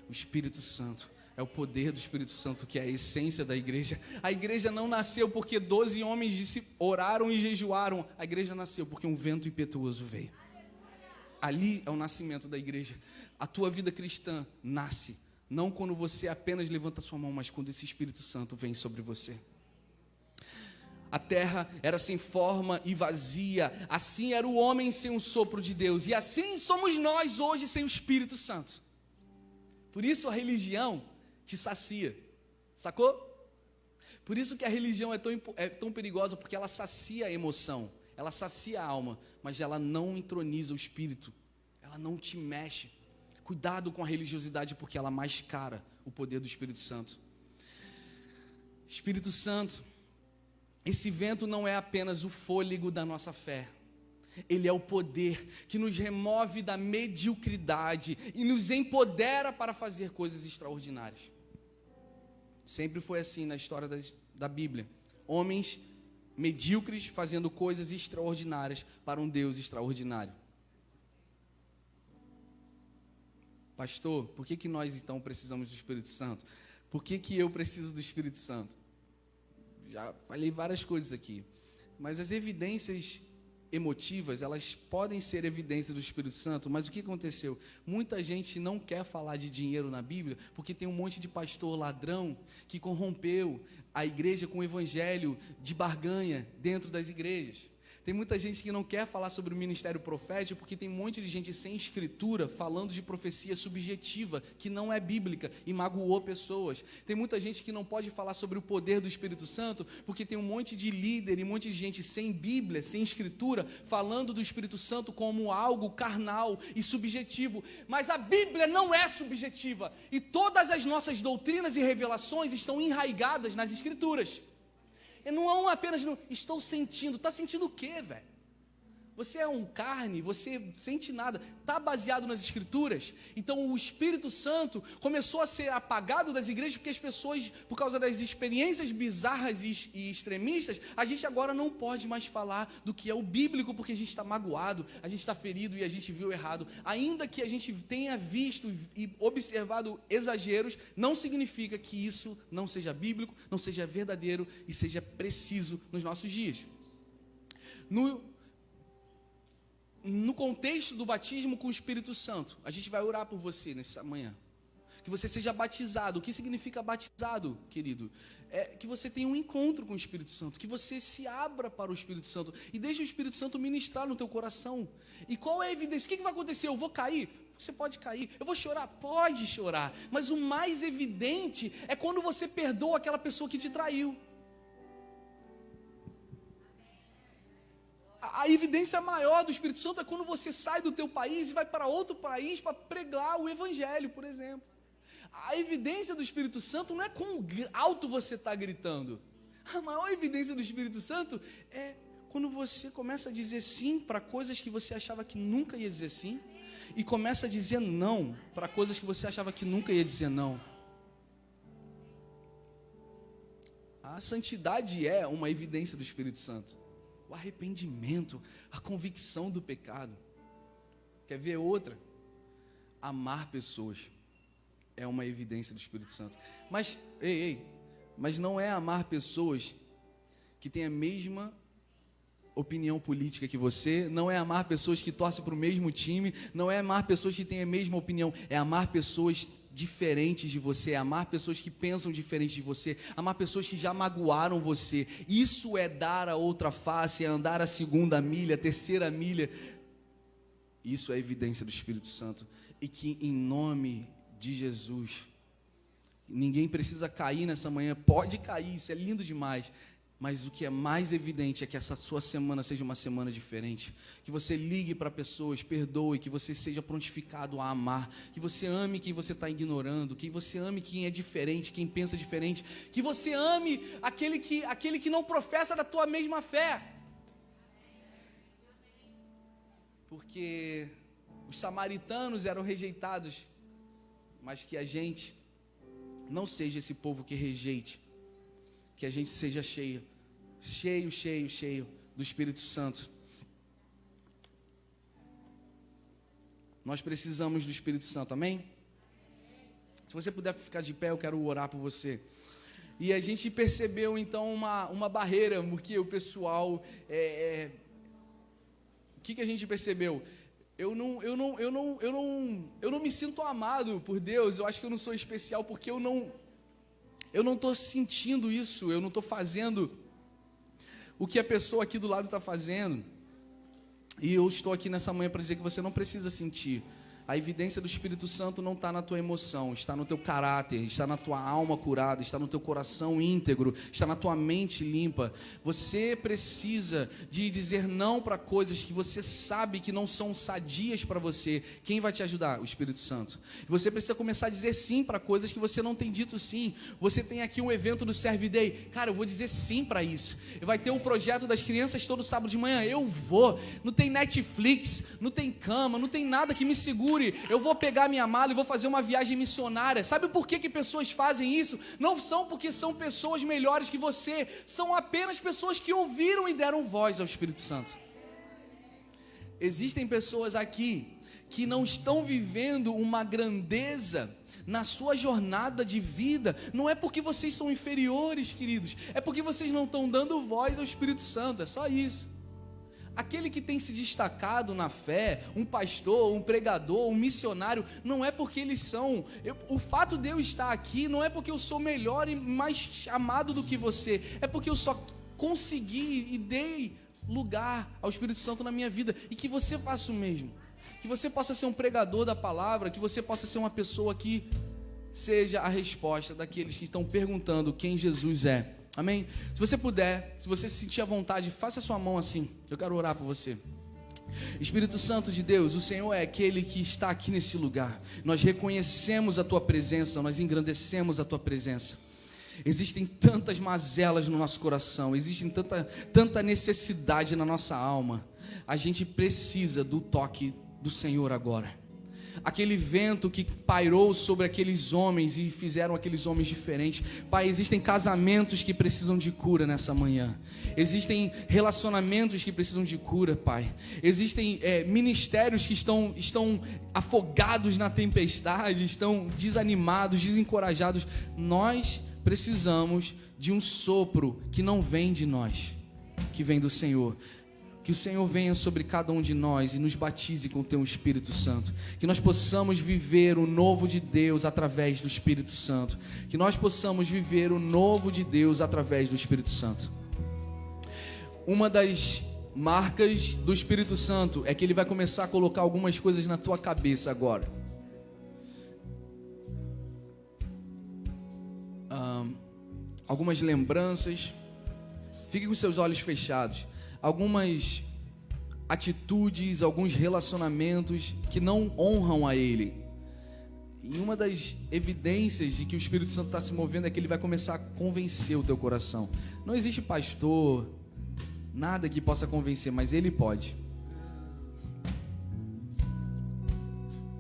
o Espírito Santo. É o poder do Espírito Santo que é a essência da igreja. A igreja não nasceu porque 12 homens oraram e jejuaram. A igreja nasceu porque um vento impetuoso veio. Ali é o nascimento da igreja. A tua vida cristã nasce, não quando você apenas levanta sua mão, mas quando esse Espírito Santo vem sobre você. A terra era sem forma e vazia. Assim era o homem sem um sopro de Deus. E assim somos nós hoje sem o Espírito Santo. Por isso a religião te sacia, sacou? Por isso que a religião é tão perigosa, porque ela sacia a emoção, ela sacia a alma, mas ela não entroniza o espírito, ela não te mexe. Cuidado com a religiosidade, porque ela mascara o poder do Espírito Santo. Espírito Santo, esse vento não é apenas o fôlego da nossa fé, ele é o poder que nos remove da mediocridade e nos empodera para fazer coisas extraordinárias. Sempre foi assim na história da Bíblia. Homens medíocres fazendo coisas extraordinárias para um Deus extraordinário. Pastor, por que nós então precisamos do Espírito Santo? Por que eu preciso do Espírito Santo? Já falei várias coisas aqui, mas as evidências emotivas, elas podem ser evidências do Espírito Santo, mas o que aconteceu? Muita gente não quer falar de dinheiro na Bíblia, porque tem um monte de pastor ladrão que corrompeu a igreja com o evangelho de barganha dentro das igrejas. Tem muita gente que não quer falar sobre o ministério profético, porque tem um monte de gente sem escritura, falando de profecia subjetiva, que não é bíblica, e magoou pessoas. Tem muita gente que não pode falar sobre o poder do Espírito Santo, porque tem um monte de líder e um monte de gente sem Bíblia, sem escritura, falando do Espírito Santo como algo carnal e subjetivo. Mas a Bíblia não é subjetiva, e todas as nossas doutrinas e revelações estão enraigadas nas escrituras. E não apenas estou sentindo. Está sentindo o quê, velho? Você é um carne, você sente nada. Está baseado nas escrituras. Então o Espírito Santo começou a ser apagado das igrejas, porque as pessoas, por causa das experiências bizarras e extremistas, a gente agora não pode mais falar do que é o bíblico, porque a gente está magoado, a gente está ferido e a gente viu errado. Ainda que a gente tenha visto e observado exageros, não significa que isso não seja bíblico, não seja verdadeiro e seja preciso nos nossos dias. No contexto do batismo com o Espírito Santo, a gente vai orar por você nessa manhã, que você seja batizado. O que significa batizado, querido? É que você tenha um encontro com o Espírito Santo, que você se abra para o Espírito Santo e deixe o Espírito Santo ministrar no teu coração. E qual é a evidência? O que vai acontecer? Eu vou cair? Você pode cair. Eu vou chorar? Pode chorar. Mas o mais evidente é quando você perdoa aquela pessoa que te traiu. A evidência maior do Espírito Santo é quando você sai do teu país e vai para outro país para pregar o Evangelho, por exemplo. A evidência do Espírito Santo não é quão alto você está gritando. A maior evidência do Espírito Santo é quando você começa a dizer sim para coisas que você achava que nunca ia dizer sim, e começa a dizer não para coisas que você achava que nunca ia dizer não. A santidade é uma evidência do Espírito Santo. o arrependimento, a convicção do pecado. Quer ver outra? Amar pessoas é uma evidência do Espírito Santo. Mas, mas não é amar pessoas que têm a mesma opinião política que você, não é amar pessoas que torcem para o mesmo time, não é amar pessoas que têm a mesma opinião, é amar pessoas diferentes de você, é amar pessoas que pensam diferente de você, amar pessoas que já magoaram você. Isso é dar a outra face, é andar a segunda milha, a terceira milha. Isso é evidência do Espírito Santo. E que em nome de Jesus, ninguém precisa cair nessa manhã, pode cair, isso é lindo demais. Mas o que é mais evidente é que essa sua semana seja uma semana diferente. Que você ligue para pessoas, perdoe, que você seja prontificado a amar. Que você ame quem você está ignorando. Que você ame quem é diferente, quem pensa diferente. Que você ame aquele que não professa da tua mesma fé. Porque os samaritanos eram rejeitados. Mas que a gente não seja esse povo que rejeite. Que a gente seja cheio do Espírito Santo. Nós precisamos do Espírito Santo, amém? Se você puder ficar de pé, eu quero orar por você. E a gente percebeu então uma barreira, porque o pessoal, o que a gente percebeu? Eu não me sinto amado por Deus, eu acho que eu não sou especial porque eu não estou sentindo isso, eu não estou fazendo o que a pessoa aqui do lado está fazendo. E eu estou aqui nessa manhã para dizer que você não precisa sentir. A evidência do Espírito Santo não está na tua emoção, está no teu caráter, está na tua alma curada, está no teu coração íntegro, está na tua mente limpa. Você precisa de dizer não para coisas que você sabe que não são sadias para você. Quem vai te ajudar? O Espírito Santo. Você precisa começar a dizer sim para coisas que você não tem dito sim. Você tem aqui um evento do Serve Day. Cara, eu vou dizer sim para isso. Vai ter um projeto das crianças todo sábado de manhã. Eu vou. Não tem Netflix, não tem cama, não tem nada que me segure. Eu vou pegar minha mala e vou fazer uma viagem missionária. Sabe por que pessoas fazem isso? Não são porque são pessoas melhores que você, são apenas pessoas que ouviram e deram voz ao Espírito Santo. Existem pessoas aqui que não estão vivendo uma grandeza na sua jornada de vida. Não é porque vocês são inferiores, queridos, é porque vocês não estão dando voz ao Espírito Santo, é só isso. Aquele que tem se destacado na fé, um pastor, um pregador, um missionário, não é porque eles são. O fato de eu estar aqui não é porque eu sou melhor e mais amado do que você, é porque eu só consegui e dei lugar ao Espírito Santo na minha vida. E que você faça o mesmo, que você possa ser um pregador da palavra, que você possa ser uma pessoa que seja a resposta daqueles que estão perguntando quem Jesus é. Amém? Se você puder, se você se sentir à vontade, faça a sua mão assim. Eu quero orar por você. Espírito Santo de Deus, o Senhor é aquele que está aqui nesse lugar. Nós reconhecemos a Tua presença, nós engrandecemos a Tua presença. Existem tantas mazelas no nosso coração, existe tanta necessidade na nossa alma. A gente precisa do toque do Senhor agora. Aquele vento que pairou sobre aqueles homens e fizeram aqueles homens diferentes. Pai, existem casamentos que precisam de cura nessa manhã. Existem relacionamentos que precisam de cura, Pai. Existem ministérios que estão afogados na tempestade, estão desanimados, desencorajados. Nós precisamos de um sopro que não vem de nós, que vem do Senhor. Que o Senhor venha sobre cada um de nós e nos batize com o Teu Espírito Santo. Que nós possamos viver o novo de Deus através do Espírito Santo. Que nós possamos viver o novo de Deus através do Espírito Santo. Uma das marcas do Espírito Santo é que Ele vai começar a colocar algumas coisas na tua cabeça agora. Algumas lembranças. Fique com seus olhos fechados. Algumas atitudes, alguns relacionamentos que não honram a Ele. E uma das evidências de que o Espírito Santo está se movendo é que Ele vai começar a convencer o teu coração. Não existe pastor, nada que possa convencer, mas Ele pode.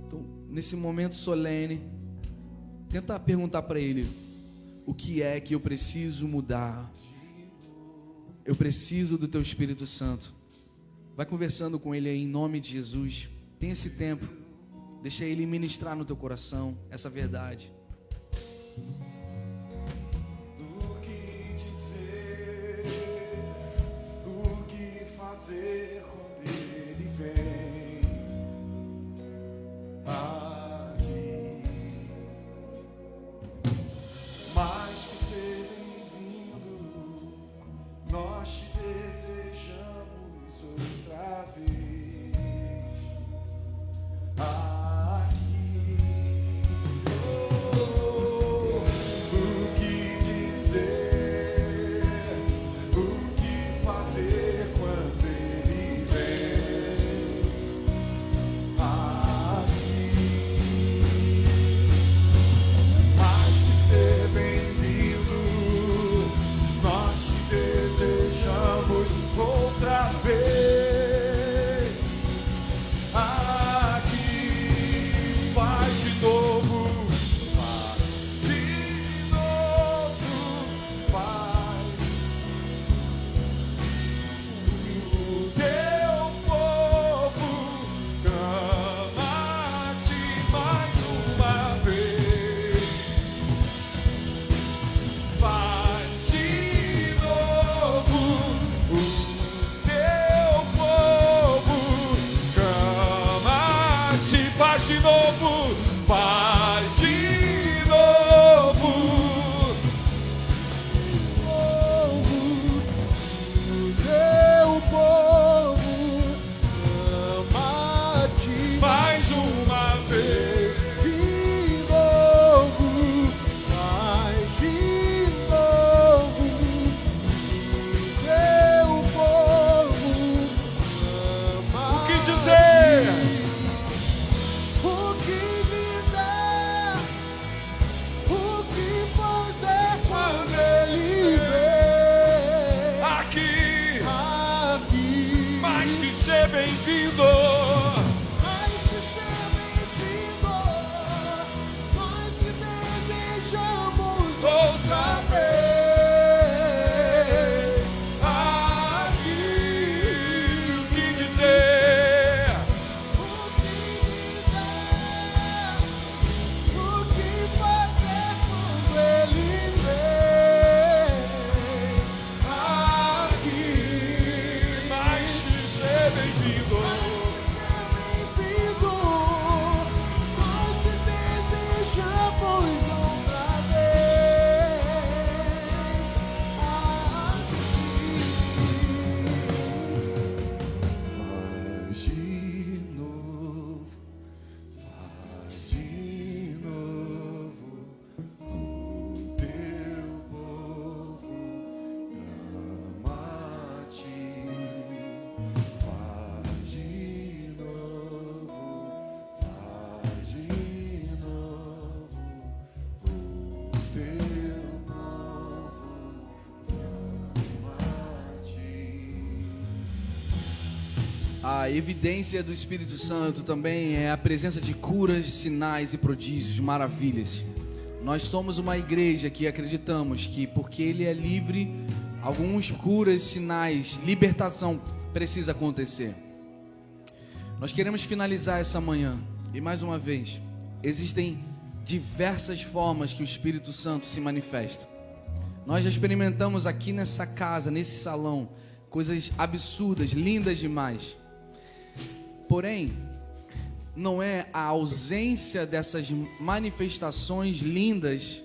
Então, nesse momento solene, tenta perguntar para Ele: o que é que eu preciso mudar? eu preciso do teu Espírito Santo. Vai conversando com ele aí em nome de Jesus. Tem esse tempo. Deixa ele ministrar no teu coração essa verdade. O que dizer, o que fazer quando ele vem aqui? Mais que ser bem-vindo, nós te desejamos outra vez aqui. O que dizer, o que fazer quando ele vem aqui? Mais que ser bem-vindo, nós te desejamos outra vez aqui. Faz de novo, faz de novo, faz. O teu povo clama-te mais uma vez. Faz de novo, o teu povo clama-te. Faz de novo, faz de novo. O teu povo ama-te mais uma vez. De novo, mais de novo. O teu povo ama. O que dizer? O que dizer? O que fazer quando ele vem aqui? Aqui. Mais que ser bem-vindo. Mais que ser bem-vindo. Nós te desejamos outra vez aqui. O que dizer? O que dizer? O que fazer quando ele vem aqui? Mais que ser bem-vindo. Nós te desejamos outra vez aqui. Faz de novo. Faz de novo, o teu povo clama-te. Faz de novo, faz de novo, o teu povo clama-te. A evidência do Espírito Santo também é a presença de curas, sinais e prodígios, maravilhas. Nós somos uma igreja que acreditamos que porque Ele é livre, alguns curas, sinais, libertação precisa acontecer. Nós queremos finalizar essa manhã e mais uma vez, existem diversas formas que o Espírito Santo se manifesta. Nós já experimentamos aqui nessa casa, nesse salão, coisas absurdas, lindas demais. Porém, não é a ausência dessas manifestações lindas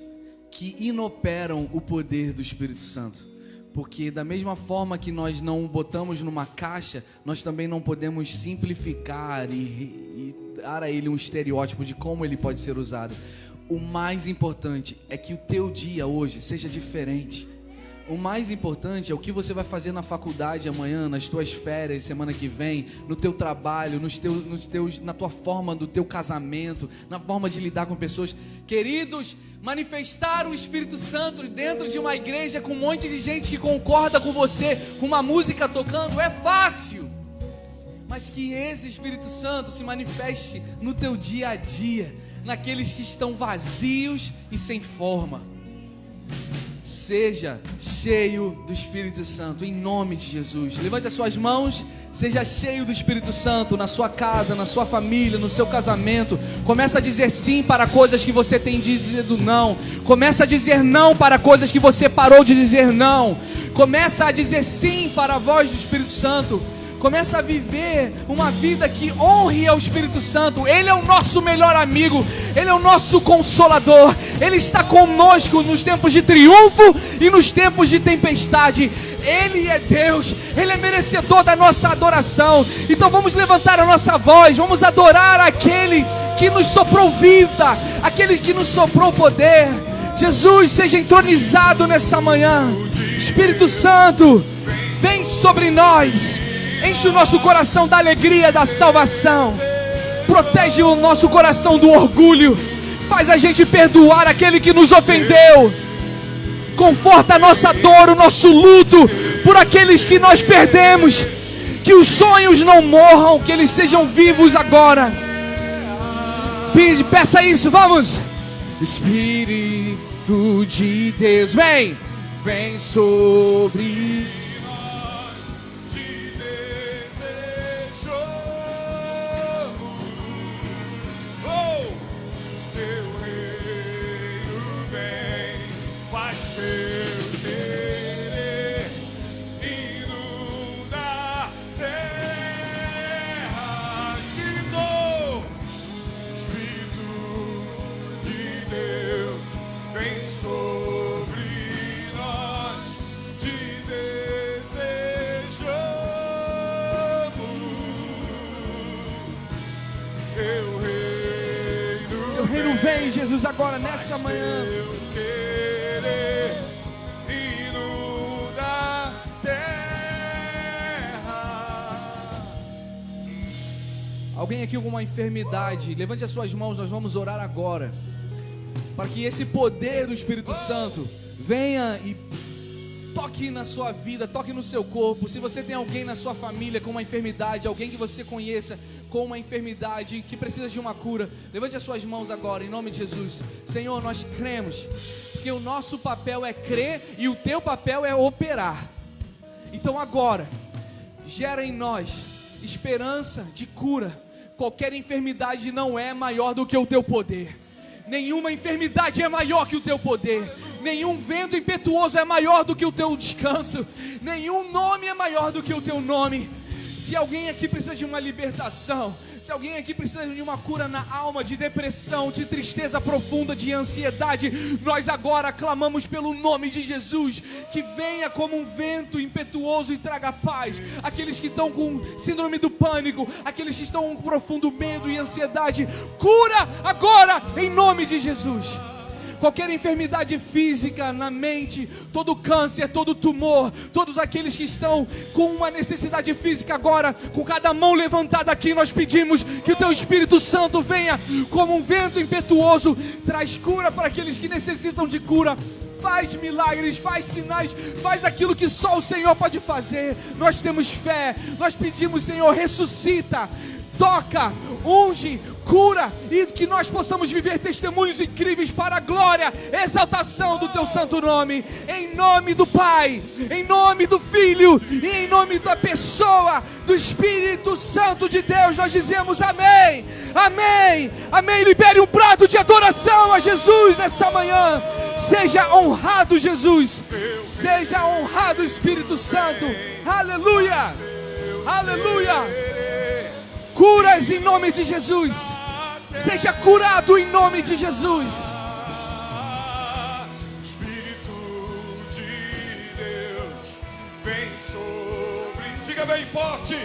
que inoperam o poder do Espírito Santo. Porque da mesma forma que nós não o botamos numa caixa, nós também não podemos simplificar e dar a ele um estereótipo de como ele pode ser usado. O mais importante é que o teu dia hoje seja diferente. O mais importante é o que você vai fazer na faculdade amanhã, nas tuas férias, semana que vem, no teu trabalho, na tua forma do teu casamento, na forma de lidar com pessoas. Queridos, manifestar o Espírito Santo dentro de uma igreja com um monte de gente que concorda com você, com uma música tocando, é fácil. Mas que esse Espírito Santo se manifeste no teu dia a dia, naqueles que estão vazios e sem forma. seja cheio do Espírito Santo, em nome de Jesus. Levante as suas mãos, seja cheio do Espírito Santo na sua casa, na sua família, no seu casamento. Começa a dizer sim para coisas que você tem dito não. Começa a dizer não para coisas que você parou de dizer não. Começa a dizer sim para a voz do Espírito Santo. Começa a viver uma vida que honre ao Espírito Santo. Ele é o nosso melhor amigo, Ele é o nosso consolador. Ele está conosco nos tempos de triunfo e nos tempos de tempestade. Ele é Deus, Ele é merecedor da nossa adoração. Então vamos levantar a nossa voz, vamos adorar aquele que nos soprou vida, aquele que nos soprou poder. Jesus, seja entronizado nessa manhã. Espírito Santo, vem sobre nós. Enche o nosso coração da alegria da salvação. Protege o nosso coração do orgulho. Faz a gente perdoar aquele que nos ofendeu. Conforta a nossa dor, o nosso luto por aqueles que nós perdemos. Que os sonhos não morram, que eles sejam vivos agora. Peça isso, vamos. Espírito de Deus, vem. Vem sobre Vem, Jesus, agora nessa manhã. Alguém aqui com uma enfermidade, levante as suas mãos, nós vamos orar agora, para que esse poder do Espírito Santo venha e toque na sua vida, toque no seu corpo. Se você tem alguém na sua família com uma enfermidade, alguém que você conheça com uma enfermidade que precisa de uma cura, levante as suas mãos agora, em nome de Jesus. Senhor, nós cremos, porque o nosso papel é crer e o teu papel é operar. Então agora, gera em nós esperança de cura. Qualquer enfermidade não é maior do que o teu poder. Nenhuma enfermidade é maior que o teu poder. Nenhum vento impetuoso é maior do que o teu descanso. Nenhum nome é maior do que o teu nome. Se alguém aqui precisa de uma libertação, se alguém aqui precisa de uma cura na alma, de depressão, de tristeza profunda, de ansiedade, nós agora clamamos pelo nome de Jesus, que venha como um vento impetuoso e traga paz. Aqueles que estão com síndrome do pânico, aqueles que estão com profundo medo e ansiedade, cura agora em nome de Jesus. Qualquer enfermidade física na mente, todo câncer, todo tumor, todos aqueles que estão com uma necessidade física agora, com cada mão levantada aqui, nós pedimos que o teu Espírito Santo venha como um vento impetuoso, traz cura para aqueles que necessitam de cura. Faz milagres, faz sinais, faz aquilo que só o Senhor pode fazer. Nós temos fé, nós pedimos, Senhor, ressuscita, toca, unge, cura, e que nós possamos viver testemunhos incríveis para a glória, exaltação do teu santo nome, em nome do Pai, em nome do Filho e em nome da pessoa do Espírito Santo de Deus. Nós dizemos amém, amém, amém. Libere um brado de adoração a Jesus nessa manhã. Seja honrado, Jesus, seja honrado, Espírito Santo. Aleluia, aleluia. Curas em nome de Jesus. Seja curado em nome de Jesus. Espírito de Deus, vem sobre. Diga bem forte.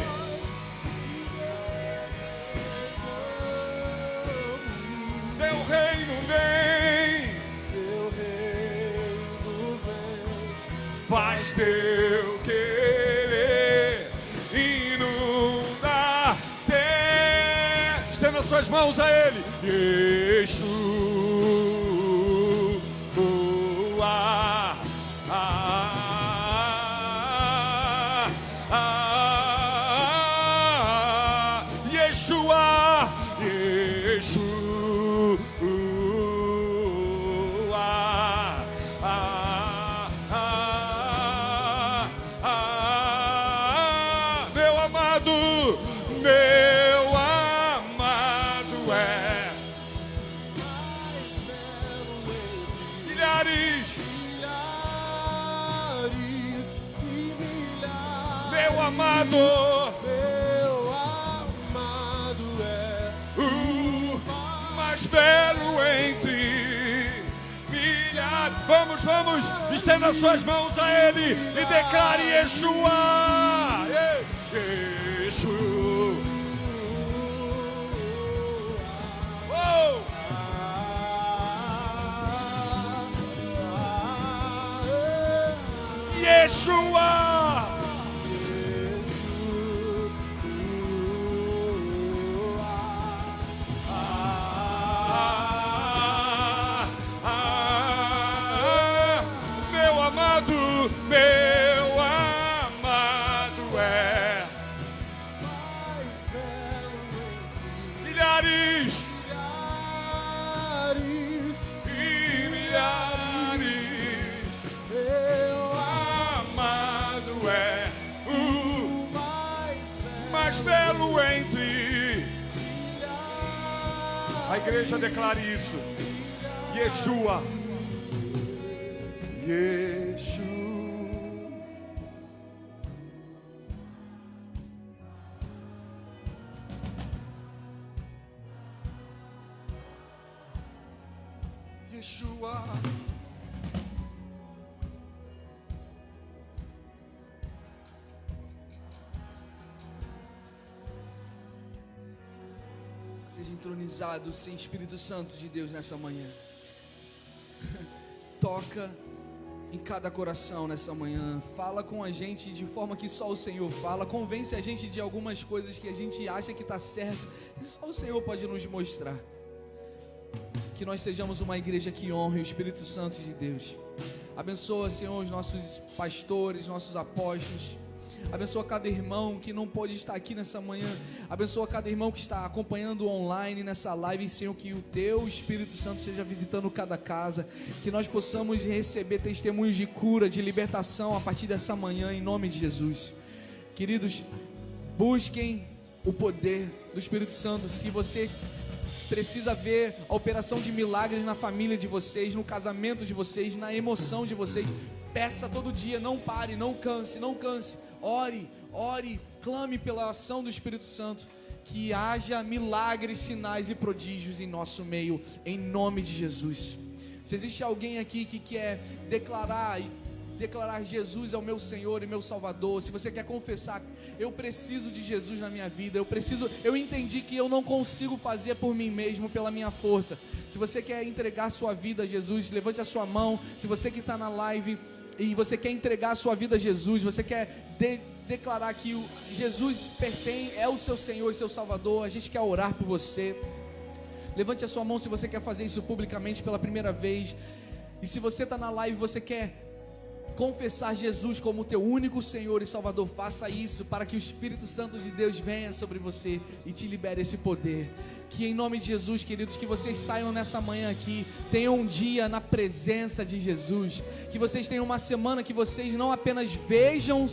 Teu reino vem. Teu reino vem. Faz teu querer. Inunda terra. Estenda suas mãos a Ele. Yeshua. Yeshua. Yeshua. meu amado é. Milhares e milhares, meu amado é o mais belo entre milhares. Vamos, estenda suas mãos a Ele e declare Yeshua. Yeshua. Oh! Yeshua. Meu amado é. Milhares e milhares, meu amado é o mais belo entre. A igreja declara isso. Yeshua. Yeshua. Yeshua. Seja entronizado, sem Espírito Santo de Deus nessa manhã. Toca em cada coração nessa manhã. Fala com a gente de forma que só o Senhor fala. Convence a gente de algumas coisas que a gente acha que está certo, e só o Senhor pode nos mostrar. Que nós sejamos uma igreja que honre o Espírito Santo de Deus. Abençoa, Senhor, os nossos pastores, nossos apóstolos. Abençoa cada irmão que não pôde estar aqui nessa manhã. Abençoa cada irmão que está acompanhando online nessa live, Senhor, que o Teu Espírito Santo esteja visitando cada casa, que nós possamos receber testemunhos de cura, de libertação a partir dessa manhã, em nome de Jesus. Queridos, busquem o poder do Espírito Santo. Se você precisa ver a operação de milagres na família de vocês, no casamento de vocês, na emoção de vocês, peça todo dia, não pare, não canse. Ore, clame pela ação do Espírito Santo, que haja milagres, sinais e prodígios em nosso meio, em nome de Jesus. Se existe alguém aqui que quer declarar Jesus é o meu Senhor e meu Salvador, se você quer confessar, eu preciso de Jesus na minha vida, eu entendi que eu não consigo fazer por mim mesmo, pela minha força. Se você quer entregar sua vida a Jesus, levante a sua mão. Se você que está na live e você quer entregar a sua vida a Jesus, você quer declarar que Jesus é o seu Senhor e seu Salvador, a gente quer orar por você. Levante a sua mão se você quer fazer isso publicamente pela primeira vez. E se você está na live e você quer confessar Jesus como teu único Senhor e Salvador, faça isso, para que o Espírito Santo de Deus venha sobre você e te libere esse poder. Que em nome de Jesus, queridos, que vocês saiam nessa manhã aqui, tenham um dia na presença de Jesus, que vocês tenham uma semana que vocês não apenas vejam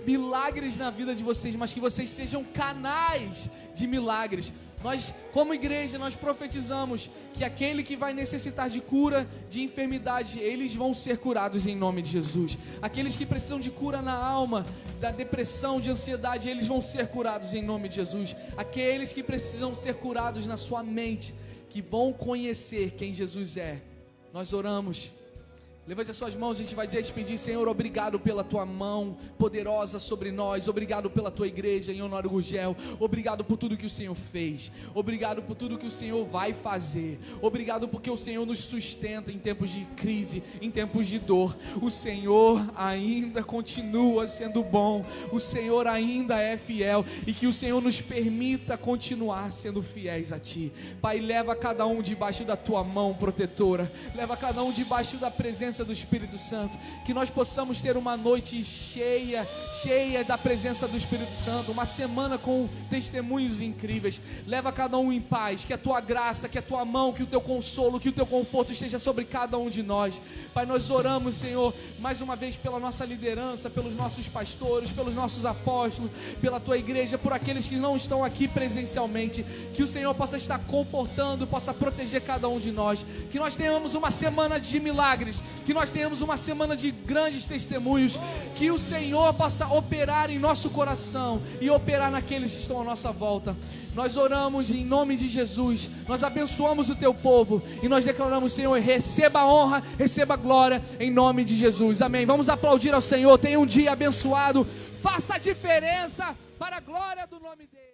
milagres na vida de vocês, mas que vocês sejam canais de milagres. Nós, como igreja, nós profetizamos que aquele que vai necessitar de cura, de enfermidade, eles vão ser curados em nome de Jesus. Aqueles que precisam de cura na alma, da depressão, de ansiedade, eles vão ser curados em nome de Jesus. Aqueles que precisam ser curados na sua mente, que vão conhecer quem Jesus é. Nós oramos. Levante as suas mãos, a gente vai despedir. Senhor, obrigado pela tua mão poderosa sobre nós. Obrigado pela tua igreja em Honório Gurgel. Obrigado por tudo que o Senhor fez. Obrigado por tudo que o Senhor vai fazer. Obrigado porque o Senhor nos sustenta em tempos de crise, em tempos de dor. O Senhor ainda continua sendo bom. O Senhor ainda é fiel. E que o Senhor nos permita continuar sendo fiéis a Ti. Pai, leva cada um debaixo da tua mão protetora. Leva cada um debaixo da presença presença do Espírito Santo, que nós possamos ter uma noite cheia da presença do Espírito Santo, uma semana com testemunhos incríveis. Leva cada um em paz, que a tua graça, que a tua mão, que o teu consolo, que o teu conforto esteja sobre cada um de nós. Pai, nós oramos, Senhor, mais uma vez pela nossa liderança, pelos nossos pastores, pelos nossos apóstolos, pela tua igreja, por aqueles que não estão aqui presencialmente, que o Senhor possa estar confortando, possa proteger cada um de nós, que nós tenhamos uma semana de milagres, que nós tenhamos uma semana de grandes testemunhos, que o Senhor possa operar em nosso coração e operar naqueles que estão à nossa volta. Nós oramos em nome de Jesus, nós abençoamos o teu povo e nós declaramos, Senhor, receba a honra, receba a glória em nome de Jesus, amém. Vamos aplaudir ao Senhor. Tenha um dia abençoado, faça a diferença para a glória do nome dele.